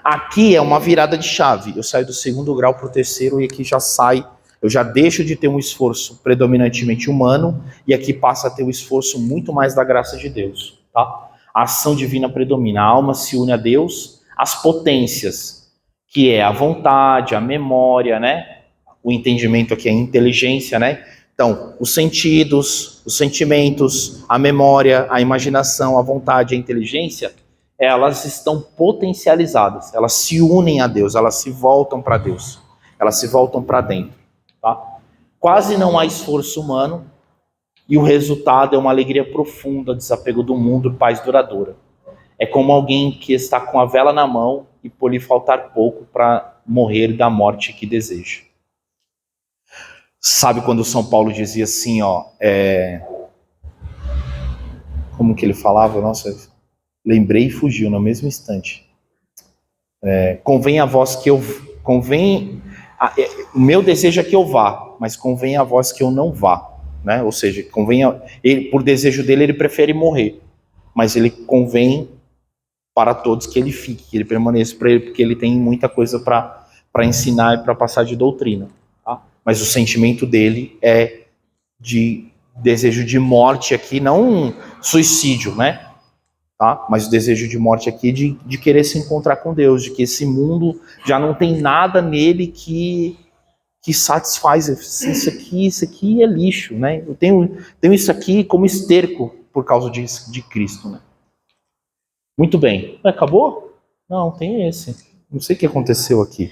aqui é uma virada de chave. Eu saio do 2º grau para o 3º e aqui já sai. Eu já deixo de ter um esforço predominantemente humano e aqui passa a ter um esforço muito mais da graça de Deus. Tá? A ação divina predomina. A alma se une a Deus, as potências, que é a vontade, a memória, né? O entendimento aqui é a inteligência, né? Então, os sentidos, os sentimentos, a memória, a imaginação, a vontade, a inteligência, elas estão potencializadas, elas se unem a Deus, elas se voltam para Deus, elas se voltam para dentro. Tá? Quase não há esforço humano e o resultado é uma alegria profunda, desapego do mundo, paz duradoura. É como alguém que está com a vela na mão e por lhe faltar pouco para morrer da morte que deseja. Sabe quando São Paulo dizia assim, ó, como que ele falava? Nossa, lembrei e fugiu no mesmo instante. Convém a vós que eu... o meu desejo é que eu vá, mas convém a vós que eu não vá. Né? Ou seja, por desejo dele, ele prefere morrer. Mas ele convém para todos que ele fique, que ele permaneça para ele, porque ele tem muita coisa para ensinar e para passar de doutrina. Tá? Mas o sentimento dele é de desejo de morte aqui, não suicídio, né? Tá? Mas o desejo de morte aqui de querer se encontrar com Deus, de que esse mundo já não tem nada nele que satisfaz. Isso aqui é lixo, né? Eu tenho isso aqui como esterco por causa de Cristo, né? Muito bem. Acabou? Não, tem esse. Não sei o que aconteceu aqui.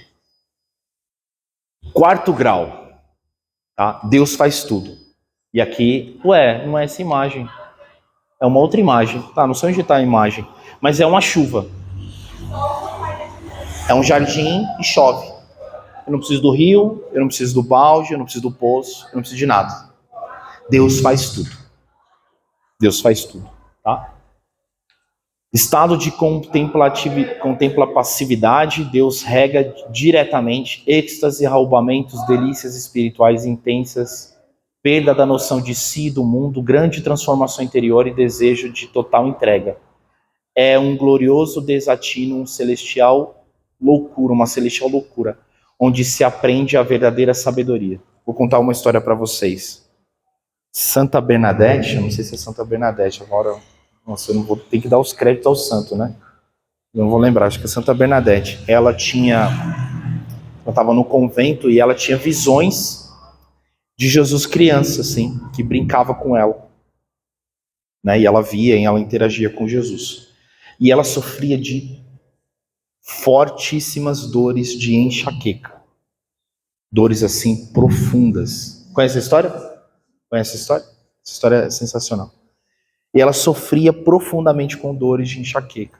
4º grau. Tá? Deus faz tudo. E aqui, não é essa imagem. É uma outra imagem. Tá, não sei onde está a imagem. Mas é uma chuva. É um jardim e chove. Eu não preciso do rio, eu não preciso do balde, eu não preciso do poço, eu não preciso de nada. Deus faz tudo. Deus faz tudo. Tá? Estado de contemplassividade, Deus rega diretamente, êxtase, arroubamentos, delícias espirituais intensas, perda da noção de si, do mundo, grande transformação interior e desejo de total entrega. É um glorioso desatino, uma celestial loucura, onde se aprende a verdadeira sabedoria. Vou contar uma história para vocês. Santa Bernadette, eu não sei se é Santa Bernadette, agora... Nossa, eu não vou ter que dar os créditos ao santo, né? Eu não vou lembrar, acho que é Santa Bernadette. Ela estava no convento e ela tinha visões de Jesus criança, assim, que brincava com ela. Né? E ela via e ela interagia com Jesus. E ela sofria de fortíssimas dores de enxaqueca. Dores, assim, profundas. Conhece a história? Conhece a história? Essa história é sensacional. E ela sofria profundamente com dores de enxaqueca.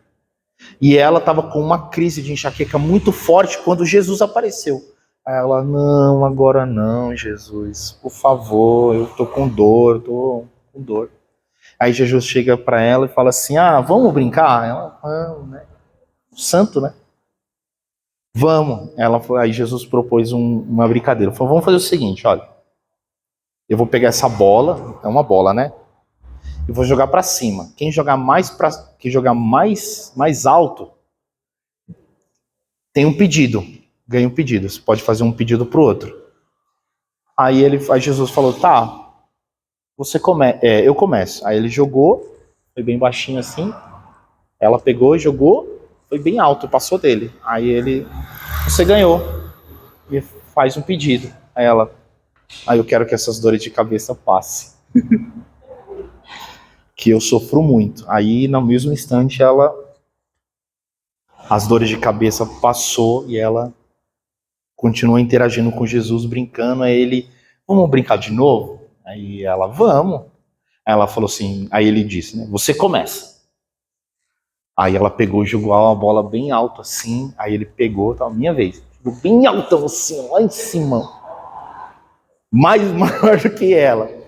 E ela estava com uma crise de enxaqueca muito forte quando Jesus apareceu. Aí ela, não, agora não, Jesus, por favor, eu tô com dor, Aí Jesus chega para ela e fala assim, vamos brincar? Ela, vamos, né? Santo, né? Vamos. Aí Jesus propôs uma brincadeira. Falou, vamos fazer o seguinte, olha, eu vou pegar essa bola, é uma bola, né? E vou jogar para cima. Quem jogar mais alto tem um pedido, ganha um pedido. Você pode fazer um pedido pro outro. Aí Jesus falou, tá, eu começo. Aí ele jogou, foi bem baixinho assim. Ela pegou e jogou, foi bem alto, passou dele. Aí você ganhou. E faz um pedido. Aí eu quero que essas dores de cabeça passem. Que eu sofro muito. Aí, no mesmo instante, as dores de cabeça passou e ela continuou interagindo com Jesus, brincando. Aí ele, vamos brincar de novo? Aí ela, vamos. Aí ela falou assim, aí ele disse, né, você começa. Aí ela pegou e jogou a bola bem alto assim, aí ele pegou, tá, minha vez, jogou bem alto assim, lá em cima. Mais maior do que ela.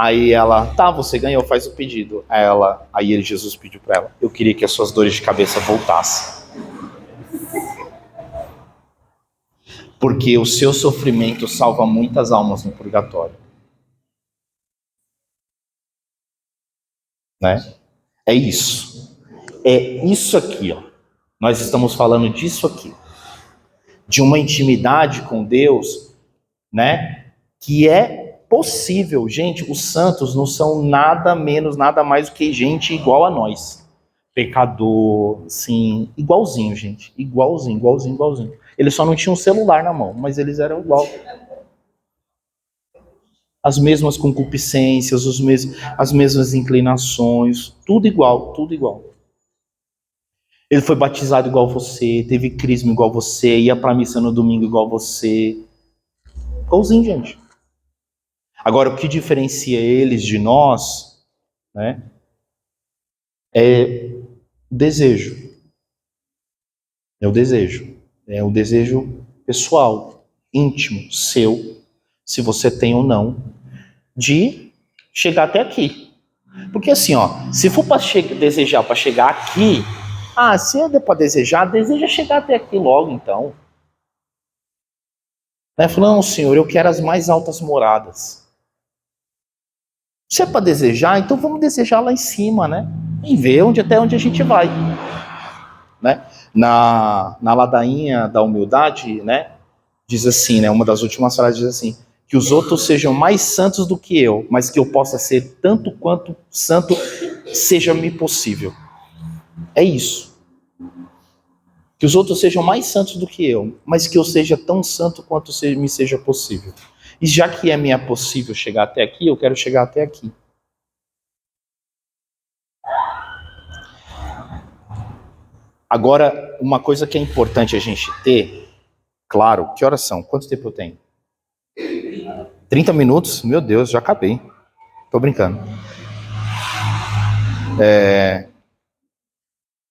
Aí ela, tá, você ganhou, faz o pedido. Aí Jesus pediu para ela, eu queria que as suas dores de cabeça voltassem. Porque o seu sofrimento salva muitas almas no purgatório. Né? É isso. É isso aqui, ó. Nós estamos falando disso aqui. De uma intimidade com Deus, né? Que é possível. Gente, os santos não são nada menos, nada mais do que gente igual a nós. Pecador, sim, igualzinho, gente. Igualzinho. Eles só não tinham um celular na mão, mas eles eram igual. As mesmas concupiscências, as mesmas inclinações, tudo igual. Ele foi batizado igual você, teve crisma igual você, ia pra missa no domingo igual você. Igualzinho, gente. Agora, o que diferencia eles de nós, né, é o desejo. É o desejo pessoal, íntimo, seu, se você tem ou não, de chegar até aqui. Porque assim, ó, se for para desejar para chegar aqui, se é para deseja chegar até aqui logo, então. Né? Falando, não, Senhor, eu quero as mais altas moradas. Se é para desejar, então vamos desejar lá em cima, né? E ver até onde a gente vai. Né? Na ladainha da humildade, né? Diz assim, né? Uma das últimas frases diz assim: que os outros sejam mais santos do que eu, mas que eu possa ser tanto quanto santo seja-me possível. É isso. Que os outros sejam mais santos do que eu, mas que eu seja tão santo quanto me seja possível. E já que me é possível chegar até aqui, eu quero chegar até aqui. Agora, uma coisa que é importante a gente ter, claro, que horas são? Quanto tempo eu tenho? 30 minutos? Meu Deus, já acabei. Tô brincando.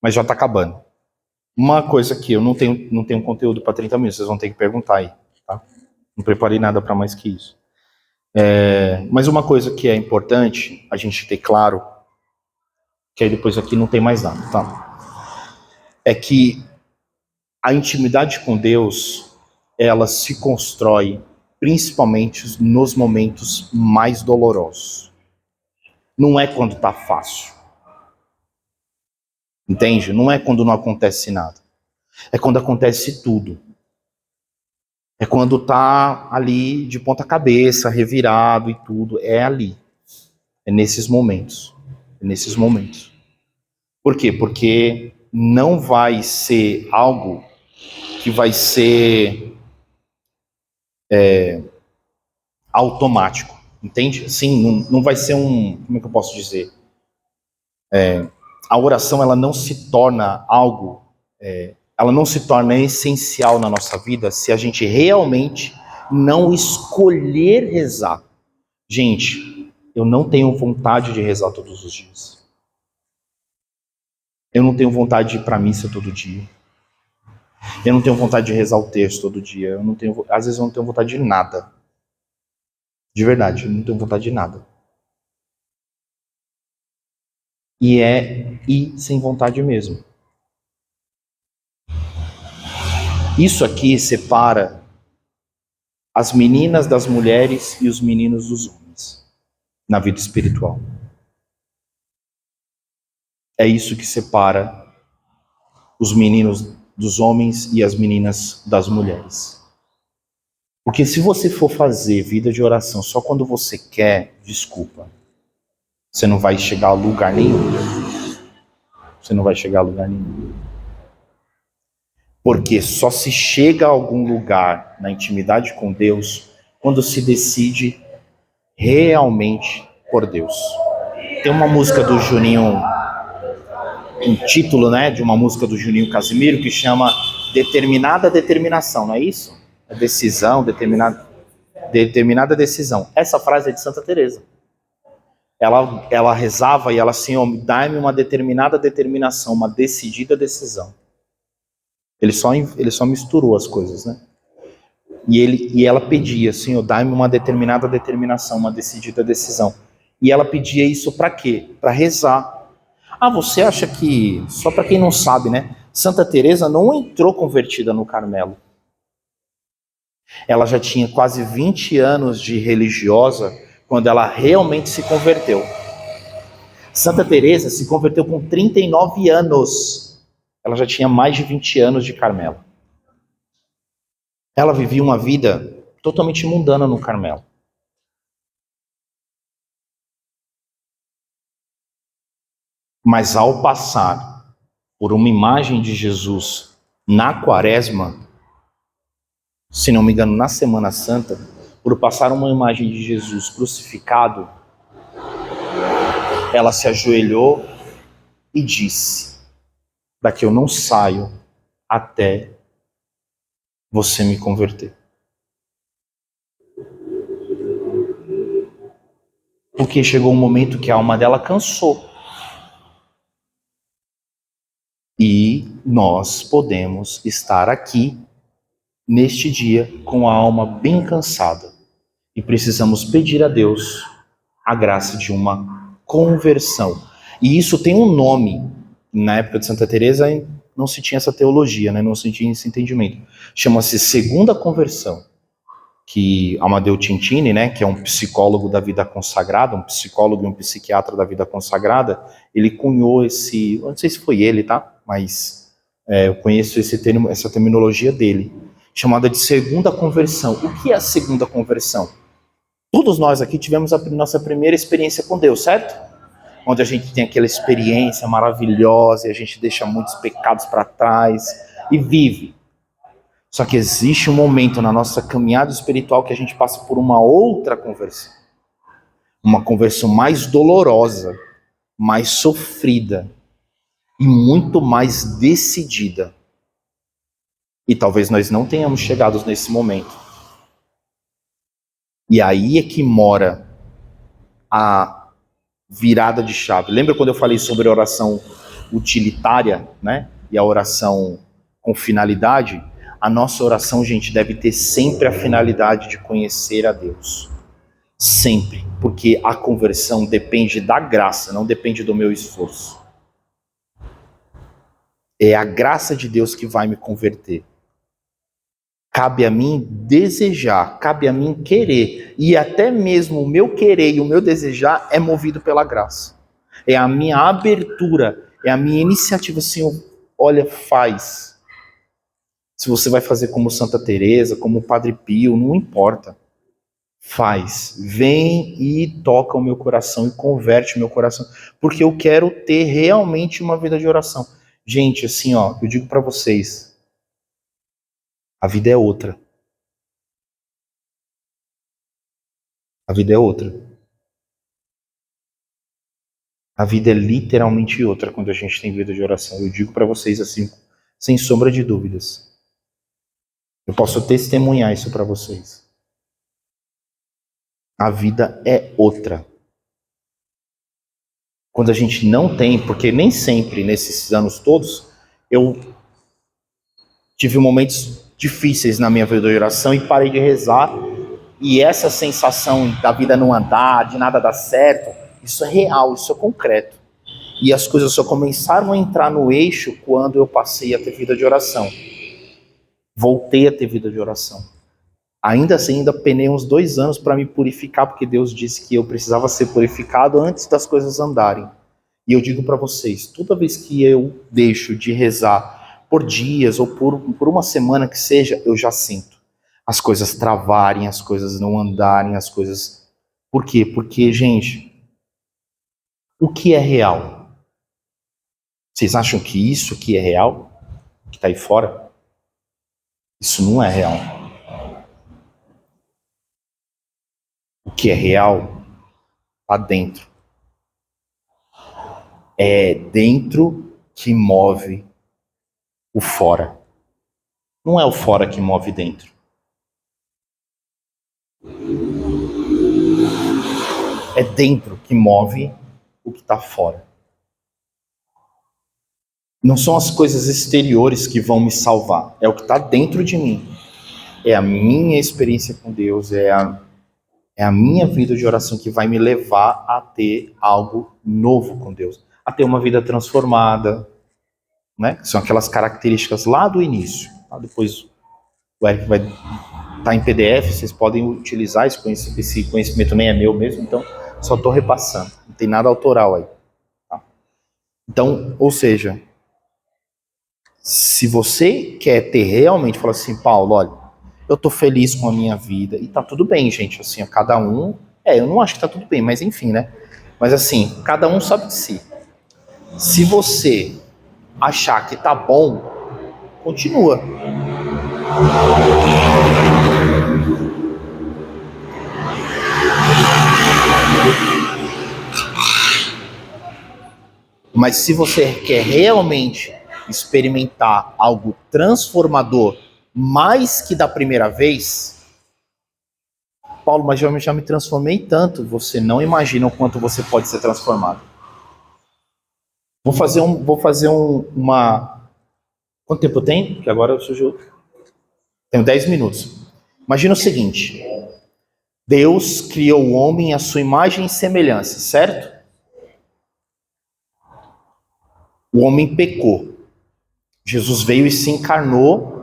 Mas já tá acabando. Uma coisa que eu não tenho conteúdo para 30 minutos, vocês vão ter que perguntar aí, tá? Não preparei nada para mais que isso. Mas uma coisa que é importante a gente ter claro, que aí depois aqui não tem mais nada, tá? É que a intimidade com Deus, ela se constrói principalmente nos momentos mais dolorosos. Não é quando tá fácil. Entende? Não é quando não acontece nada. É quando acontece tudo. É quando tá ali de ponta cabeça, revirado e tudo. É ali. É nesses momentos. Por quê? Porque não vai ser algo que vai ser automático. Entende? Sim, não vai ser como é que eu posso dizer? A oração, ela não se torna algo, ela não se torna essencial na nossa vida se a gente realmente não escolher rezar. Gente, eu não tenho vontade de rezar todos os dias. Eu não tenho vontade de ir para a missa todo dia. Eu não tenho vontade de rezar o texto todo dia. Às vezes eu não tenho vontade de nada. De verdade, eu não tenho vontade de nada. E é ir sem vontade mesmo. Isso aqui separa as meninas das mulheres e os meninos dos homens na vida espiritual. É isso que separa os meninos dos homens e as meninas das mulheres. Porque se você for fazer vida de oração só quando você quer, desculpa, você não vai chegar a lugar nenhum. Porque só se chega a algum lugar na intimidade com Deus quando se decide realmente por Deus. Tem uma música do Juninho, um título, né, de uma música do Juninho Casimiro que chama Determinada Determinação, não é isso? A decisão, determinada decisão. Essa frase é de Santa Teresa. Ela rezava e ela assim, dá-me uma determinada determinação, uma decidida decisão. Ele só misturou as coisas, né? E ela pedia, Senhor, dá-me uma determinada determinação, uma decidida decisão. E ela pedia isso para quê? Para rezar. Ah, você acha que, só para quem não sabe, né? Santa Teresa não entrou convertida no Carmelo. Ela já tinha quase 20 anos de religiosa quando ela realmente se converteu. Santa Teresa se converteu com 39 anos. Ela já tinha mais de 20 anos de Carmelo. Ela vivia uma vida totalmente mundana no Carmelo. Mas ao passar por uma imagem de Jesus na Quaresma, se não me engano, na Semana Santa, por passar uma imagem de Jesus crucificado, ela se ajoelhou e disse: daqui eu não saio até você me converter. Porque chegou um momento que a alma dela cansou. E nós podemos estar aqui neste dia com a alma bem cansada. E precisamos pedir a Deus a graça de uma conversão. E isso tem um nome. Na época de Santa Teresa não se tinha essa teologia, né? Não se tinha esse entendimento. Chama-se segunda conversão. Que Amadeu Tintini, né, que é um psicólogo da vida consagrada, um psicólogo e um psiquiatra da vida consagrada, ele cunhou esse, eu não sei se foi ele, tá? Mas eu conheço esse termo, essa terminologia dele, chamada de segunda conversão. O que é a segunda conversão? Todos nós aqui tivemos a nossa primeira experiência com Deus, certo? Onde a gente tem aquela experiência maravilhosa e a gente deixa muitos pecados para trás e vive. Só que existe um momento na nossa caminhada espiritual que a gente passa por uma outra conversão. Uma conversão mais dolorosa, mais sofrida e muito mais decidida. E talvez nós não tenhamos chegado nesse momento. E aí é que mora a virada de chave. Lembra quando eu falei sobre a oração utilitária, né? E a oração com finalidade? A nossa oração, gente, deve ter sempre a finalidade de conhecer a Deus. Sempre. Porque a conversão depende da graça, não depende do meu esforço. É a graça de Deus que vai me converter. Cabe a mim desejar, cabe a mim querer. E até mesmo o meu querer e o meu desejar é movido pela graça. É a minha abertura, é a minha iniciativa. Senhor, olha, faz. Se você vai fazer como Santa Teresa, como Padre Pio, não importa. Faz. Vem e toca o meu coração e converte o meu coração. Porque eu quero ter realmente uma vida de oração. Gente, assim, ó, eu digo para vocês, a vida é outra. A vida é outra. A vida é literalmente outra quando a gente tem vida de oração. Eu digo para vocês assim, sem sombra de dúvidas. Eu posso testemunhar isso para vocês. A vida é outra. Quando a gente não tem, porque nem sempre nesses anos todos, eu tive momentos difíceis na minha vida de oração e parei de rezar. E essa sensação da vida não andar, de nada dar certo, isso é real, isso é concreto. E as coisas só começaram a entrar no eixo quando eu passei a ter vida de oração. Voltei a ter vida de oração. Ainda assim, ainda penei uns 2 anos para me purificar, porque Deus disse que eu precisava ser purificado antes das coisas andarem. E eu digo para vocês, toda vez que eu deixo de rezar por dias ou por uma semana que seja, eu já sinto as coisas travarem, as coisas não andarem, as coisas... Por quê? Porque, gente, o que é real? Vocês acham que isso aqui é real? Que está aí fora? Isso não é real. O que é real está dentro. É dentro que move o fora. Não é o fora que move dentro. É dentro que move o que está fora. Não são as coisas exteriores que vão me salvar. É o que está dentro de mim. É a minha experiência com Deus, é É a minha vida de oração que vai me levar a ter algo novo com Deus, a ter uma vida transformada, né? São aquelas características lá do início. Depois o Eric vai estar em PDF, vocês podem utilizar esse conhecimento, nem é meu mesmo, então só estou repassando, não tem nada autoral aí. Tá? Então, ou seja, se você quer ter realmente, fala assim, Paulo, olha, eu estou feliz com a minha vida, e tá tudo bem, gente, assim, cada um, eu não acho que tá tudo bem, mas enfim, né? Mas assim, cada um sabe de si. Se você achar que tá bom, continua. Mas se você quer realmente experimentar algo transformador mais que da primeira vez, Paulo, mas eu já me transformei tanto, você não imagina o quanto você pode ser transformado. Vou fazer uma... Quanto tempo tem? Porque agora surgiu... Tenho 10 minutos. Imagina o seguinte, Deus criou o homem à sua imagem e semelhança, certo? O homem pecou. Jesus veio e se encarnou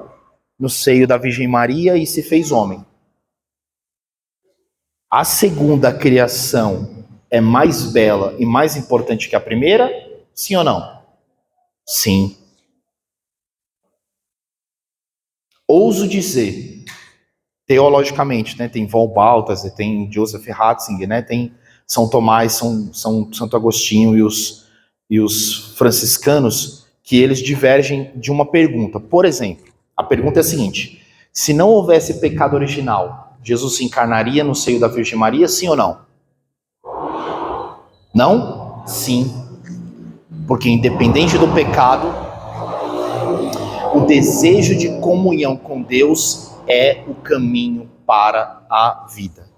no seio da Virgem Maria e se fez homem. A segunda criação é mais bela e mais importante que a primeira? Sim ou não? Sim. Ouso dizer, teologicamente, né, tem Von Balthasar, tem Joseph Ratzinger, né, tem São Tomás, Santo Agostinho e os franciscanos, que eles divergem de uma pergunta. Por exemplo, a pergunta é a seguinte, se não houvesse pecado original, Jesus se encarnaria no seio da Virgem Maria, sim ou não? Não? Sim. Porque independente do pecado, o desejo de comunhão com Deus é o caminho para a vida.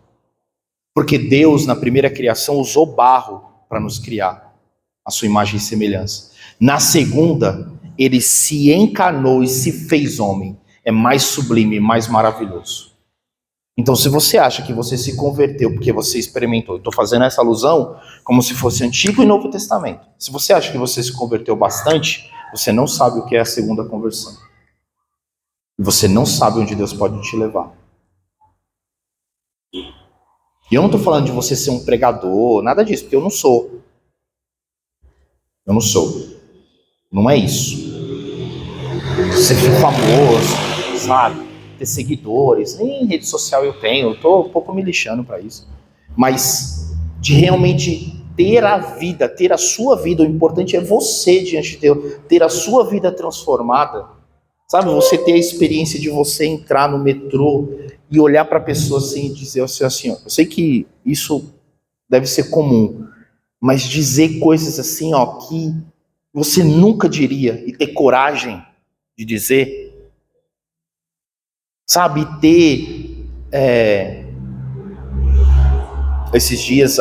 Porque Deus, na primeira criação, usou barro para nos criar, a sua imagem e semelhança. Na segunda, ele se encarnou e se fez homem. É mais sublime, mais maravilhoso. Então, se você acha que você se converteu porque você experimentou, estou fazendo essa alusão como se fosse Antigo e Novo Testamento. Se você acha que você se converteu bastante, você não sabe o que é a segunda conversão. E você não sabe onde Deus pode te levar. E eu não estou falando de você ser um pregador, nada disso, porque eu não sou. Eu não sou. Não é isso. Ser famoso, sabe? Ter seguidores, nem rede social eu tenho, eu estou um pouco me lixando para isso. Mas de realmente ter a vida, ter a sua vida, o importante é você diante de Deus, ter a sua vida transformada. Sabe, você ter a experiência de você entrar no metrô e olhar para a pessoa assim e dizer assim, ó, eu sei que isso deve ser comum, mas dizer coisas assim, ó, que você nunca diria e ter coragem de dizer, sabe, ter esses dias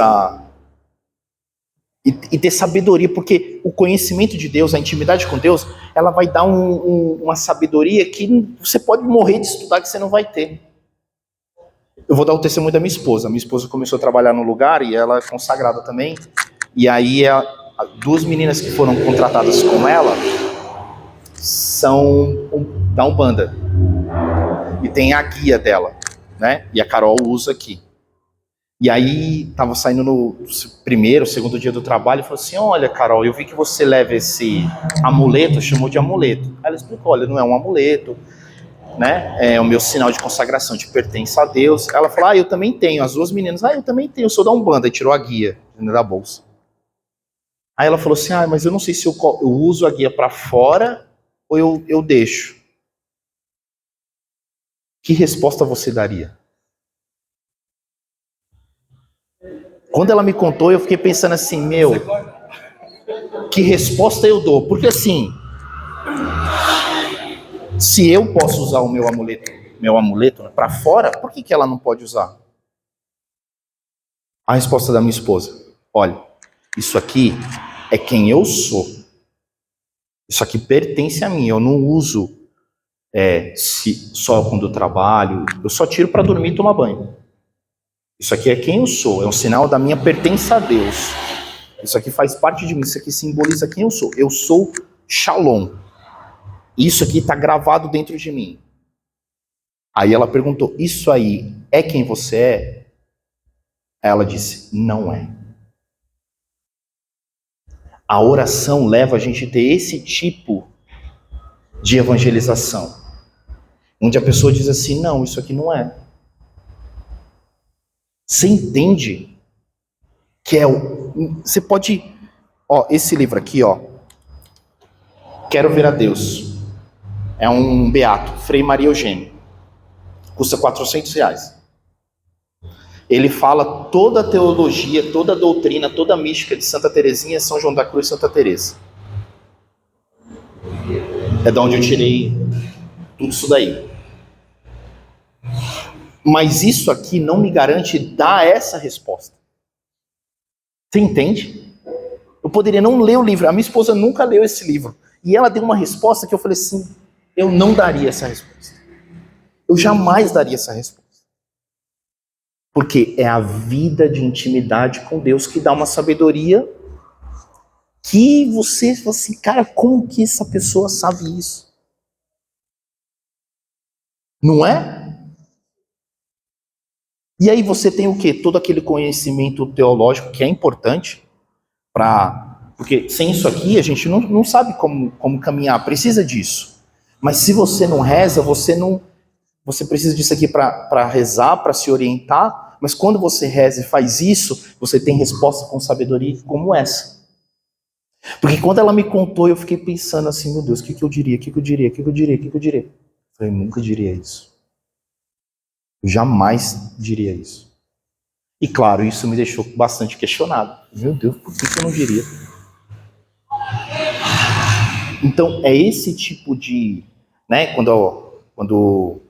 e ter sabedoria, porque o conhecimento de Deus, a intimidade com Deus, ela vai dar uma sabedoria que você pode morrer de estudar que você não vai ter. Eu vou dar o testemunho da minha esposa. Minha esposa começou a trabalhar no lugar e ela é consagrada também. E aí, duas meninas que foram contratadas com ela são da Umbanda. E tem a guia dela, né? E a Carol usa aqui. E aí, tava saindo no primeiro, segundo dia do trabalho, e falou assim, olha, Carol, eu vi que você leva esse amuleto, chamou de amuleto. Aí ela explicou, olha, não é um amuleto, né? É o meu sinal de consagração, de pertença a Deus. Ela falou, eu também tenho. As duas meninas, eu também tenho, eu sou da Umbanda. E tirou a guia da bolsa. Aí ela falou assim, mas eu não sei se eu uso a guia para fora ou eu deixo. Que resposta você daria? Quando ela me contou, eu fiquei pensando assim, que resposta eu dou? Porque assim, se eu posso usar o meu amuleto para fora, por que ela não pode usar? A resposta da minha esposa, olha, isso aqui é quem eu sou. Isso aqui pertence a mim, eu não uso só quando eu trabalho, eu só tiro para dormir e tomar banho. Isso aqui é quem eu sou, é um sinal da minha pertença a Deus. Isso aqui faz parte de mim, isso aqui simboliza quem eu sou. Eu sou Shalom. Isso aqui está gravado dentro de mim. Aí ela perguntou, isso aí é quem você é? Ela disse, não é. A oração leva a gente a ter esse tipo de evangelização. Onde a pessoa diz assim, não, isso aqui não é. Você entende que é o... Você pode... Ó, esse livro aqui, ó. Quero ver a Deus. É um beato, Frei Maria Eugênio. Custa R$400. Ele fala toda a teologia, toda a doutrina, toda a mística de Santa Teresinha, São João da Cruz e Santa Teresa. É de onde eu tirei tudo isso daí. Mas isso aqui não me garante dar essa resposta. Você entende? Eu poderia não ler o livro. A minha esposa nunca leu esse livro. E ela deu uma resposta que eu falei assim, eu não daria essa resposta. Eu jamais daria essa resposta. Porque é a vida de intimidade com Deus que dá uma sabedoria que você fala assim, cara, como que essa pessoa sabe isso? Não é? E aí você tem o quê? Todo aquele conhecimento teológico que é importante porque sem isso aqui a gente não sabe como caminhar, precisa disso. Mas se você não reza, você precisa disso aqui para rezar, para se orientar, mas quando você reza e faz isso, você tem resposta com sabedoria como essa. Porque quando ela me contou, eu fiquei pensando assim, meu Deus, o que eu diria? Eu falei, nunca diria isso. Eu jamais diria isso. E claro, isso me deixou bastante questionado. Meu Deus, por que eu não diria? Então, é esse tipo de... Né, quando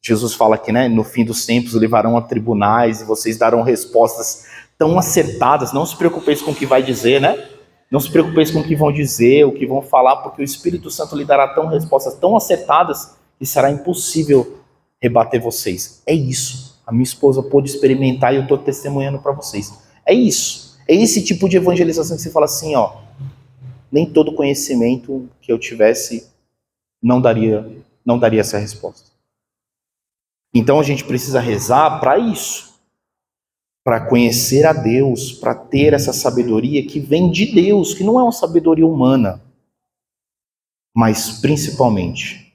Jesus fala que, né, no fim dos tempos levarão a tribunais e vocês darão respostas tão acertadas, não se preocupeis com o que vai dizer, né? Não se preocupeis com o que vão dizer, o que vão falar, porque o Espírito Santo lhe dará respostas tão acertadas que será impossível rebater vocês. É isso. A minha esposa pôde experimentar e eu estou testemunhando para vocês. É isso. É esse tipo de evangelização que você fala assim, ó, nem todo conhecimento que eu tivesse não daria essa resposta. Então a gente precisa rezar para isso. Para conhecer a Deus, para ter essa sabedoria que vem de Deus, que não é uma sabedoria humana, mas principalmente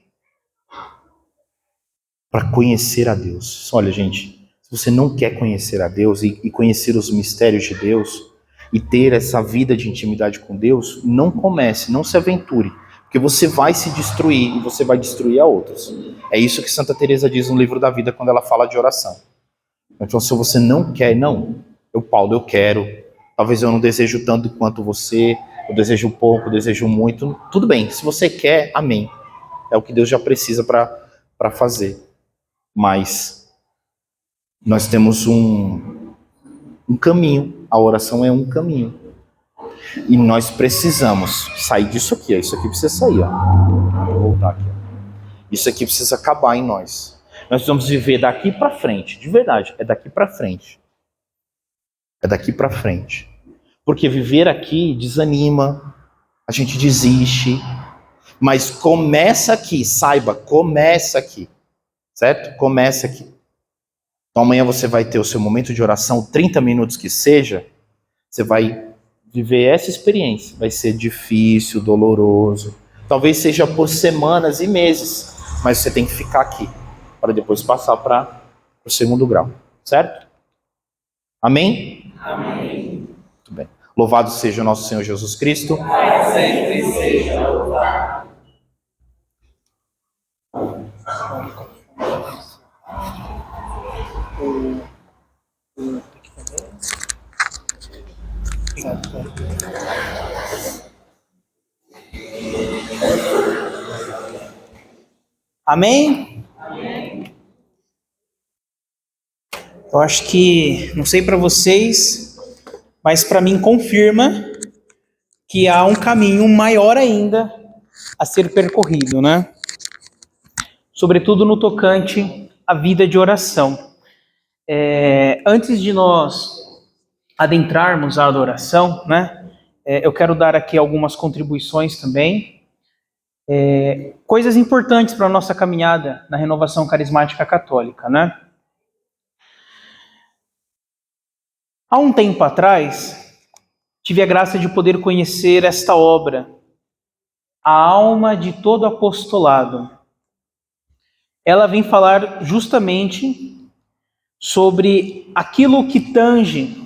para conhecer a Deus. Olha, gente, se você não quer conhecer a Deus e conhecer os mistérios de Deus e ter essa vida de intimidade com Deus, não comece, não se aventure, porque você vai se destruir e você vai destruir a outros. É isso que Santa Teresa diz no Livro da Vida quando ela fala de oração. Então, se você não quer, Paulo, eu quero. Talvez eu não desejo tanto quanto você, eu desejo pouco, eu desejo muito. Tudo bem, se você quer, amém. É o que Deus já precisa para fazer. Mas nós temos um caminho, a oração é um caminho. E nós precisamos sair disso aqui, isso aqui precisa sair, ó. Vou voltar aqui. Isso aqui precisa acabar em nós. Nós vamos viver daqui para frente, de verdade, é daqui para frente. É daqui para frente. Porque viver aqui desanima, a gente desiste, mas começa aqui, saiba, começa aqui, certo? Começa aqui. Então amanhã você vai ter o seu momento de oração, 30 minutos que seja, você vai viver essa experiência. Vai ser difícil, doloroso, talvez seja por semanas e meses, mas você tem que ficar aqui, para depois passar para o segundo grau, certo? Amém? Amém. Muito bem. Louvado seja o nosso Senhor Jesus Cristo. Para sempre seja louvado. Amém? Amém. Eu acho que, não sei para vocês, mas para mim confirma que há um caminho maior ainda a ser percorrido, né? Sobretudo no tocante à vida de oração. Antes de nós adentrarmos a adoração, né, eu quero dar aqui algumas contribuições também, coisas importantes para a nossa caminhada na renovação carismática católica, né? Há um tempo atrás, tive a graça de poder conhecer esta obra, A Alma de Todo Apostolado. Ela vem falar justamente sobre aquilo que tange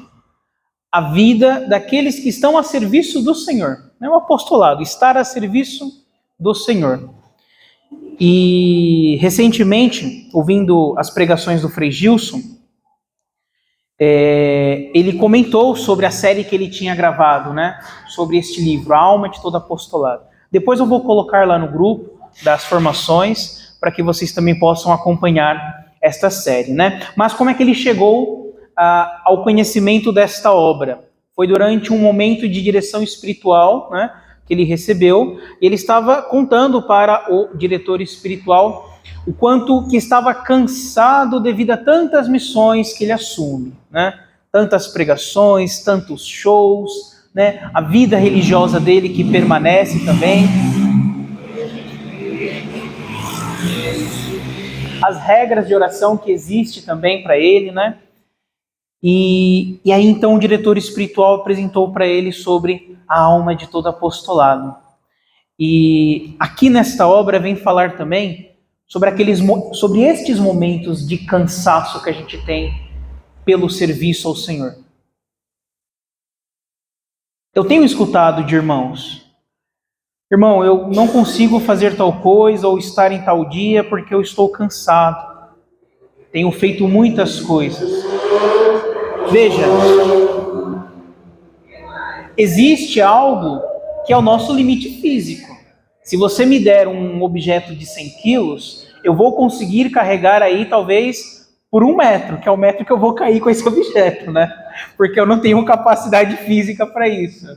a vida daqueles que estão a serviço do Senhor. É um apostolado, estar a serviço do Senhor. E recentemente, ouvindo as pregações do Frei Gilson, ele comentou sobre a série que ele tinha gravado, né, sobre este livro, A Alma de Todo Apostolado. Depois eu vou colocar lá no grupo das formações, para que vocês também possam acompanhar esta série, né? Mas como é que ele chegou ao conhecimento desta obra? Foi durante um momento de direção espiritual, né, que ele recebeu, e ele estava contando para o diretor espiritual o quanto que estava cansado devido a tantas missões que ele assume, né? Tantas pregações, tantos shows, né? A vida religiosa dele que permanece também. As regras de oração que existe também para ele, né? E aí então o diretor espiritual apresentou para ele sobre a alma de todo apostolado. E aqui nesta obra vem falar também sobre estes momentos de cansaço que a gente tem pelo serviço ao Senhor. Eu tenho escutado de irmãos: irmão, eu não consigo fazer tal coisa ou estar em tal dia porque eu estou cansado. Tenho feito muitas coisas. Veja, existe algo que é o nosso limite físico. Se você me der um objeto de 100 quilos, eu vou conseguir carregar aí talvez por 1 metro, que é o metro que eu vou cair com esse objeto, né? Porque eu não tenho capacidade física para isso.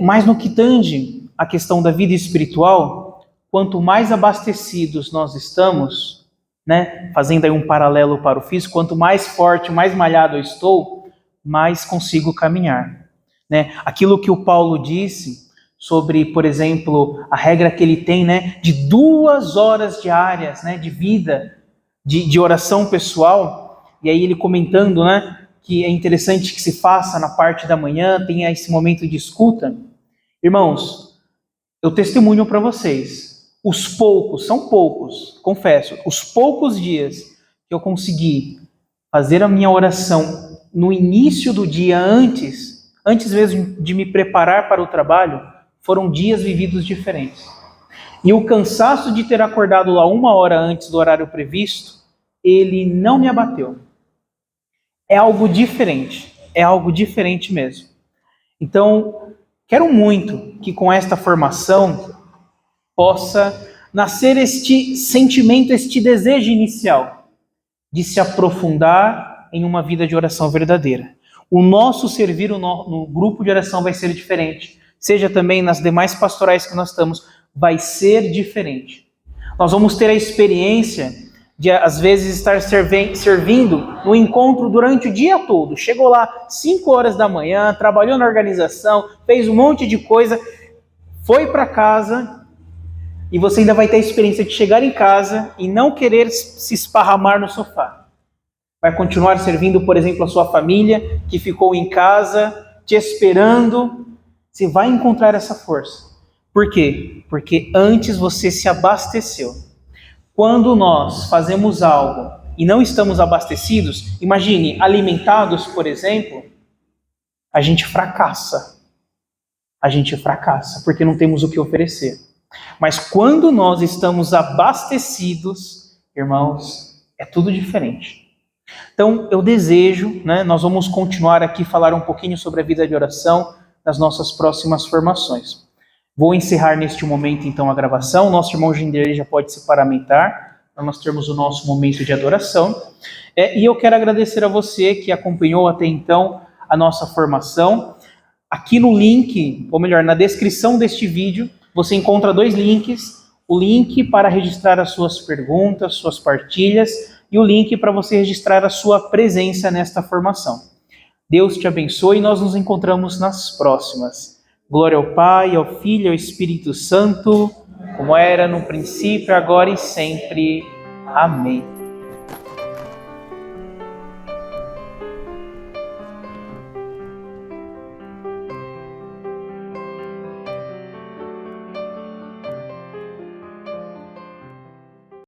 Mas no que tange a questão da vida espiritual, quanto mais abastecidos nós estamos, né, fazendo aí um paralelo para o físico, quanto mais forte, mais malhado eu estou, mais consigo caminhar, né? Aquilo que o Paulo disse sobre, por exemplo, a regra que ele tem, né, de 2 horas diárias, né, de vida, de oração pessoal, e aí ele comentando, né, que é interessante que se faça na parte da manhã, tenha esse momento de escuta. Irmãos, eu testemunho para vocês, os poucos, são poucos, confesso, os poucos dias que eu consegui fazer a minha oração no início do dia, antes mesmo de me preparar para o trabalho, foram dias vividos diferentes. E o cansaço de ter acordado lá 1 hora antes do horário previsto, ele não me abateu. É algo diferente mesmo. Então, quero muito que com esta formação possa nascer este sentimento, este desejo inicial de se aprofundar em uma vida de oração verdadeira. O nosso servir no grupo de oração vai ser diferente. Seja também nas demais pastorais que nós estamos, vai ser diferente. Nós vamos ter a experiência de, às vezes, estar servindo no encontro durante o dia todo. Chegou lá 5 horas da manhã, trabalhou na organização, fez um monte de coisa, foi para casa, e você ainda vai ter a experiência de chegar em casa e não querer se esparramar no sofá. Vai continuar servindo, por exemplo, a sua família, que ficou em casa, te esperando. Você vai encontrar essa força. Por quê? Porque antes você se abasteceu. Quando nós fazemos algo e não estamos abastecidos, imagine, alimentados, por exemplo, a gente fracassa. Porque não temos o que oferecer. Mas quando nós estamos abastecidos, irmãos, é tudo diferente. Então, eu desejo, né, nós vamos continuar aqui falar um pouquinho sobre a vida de oração nas nossas próximas formações. Vou encerrar neste momento, então, a gravação. Nosso irmão Ginderley já pode se paramentar, para nós termos o nosso momento de adoração. E eu quero agradecer a você que acompanhou até então a nossa formação. Aqui no link, ou melhor, na descrição deste vídeo, você encontra 2 links. O link para registrar as suas perguntas, suas partilhas, e o link para você registrar a sua presença nesta formação. Deus te abençoe e nós nos encontramos nas próximas. Glória ao Pai, ao Filho e ao Espírito Santo, como era no princípio, agora e sempre. Amém.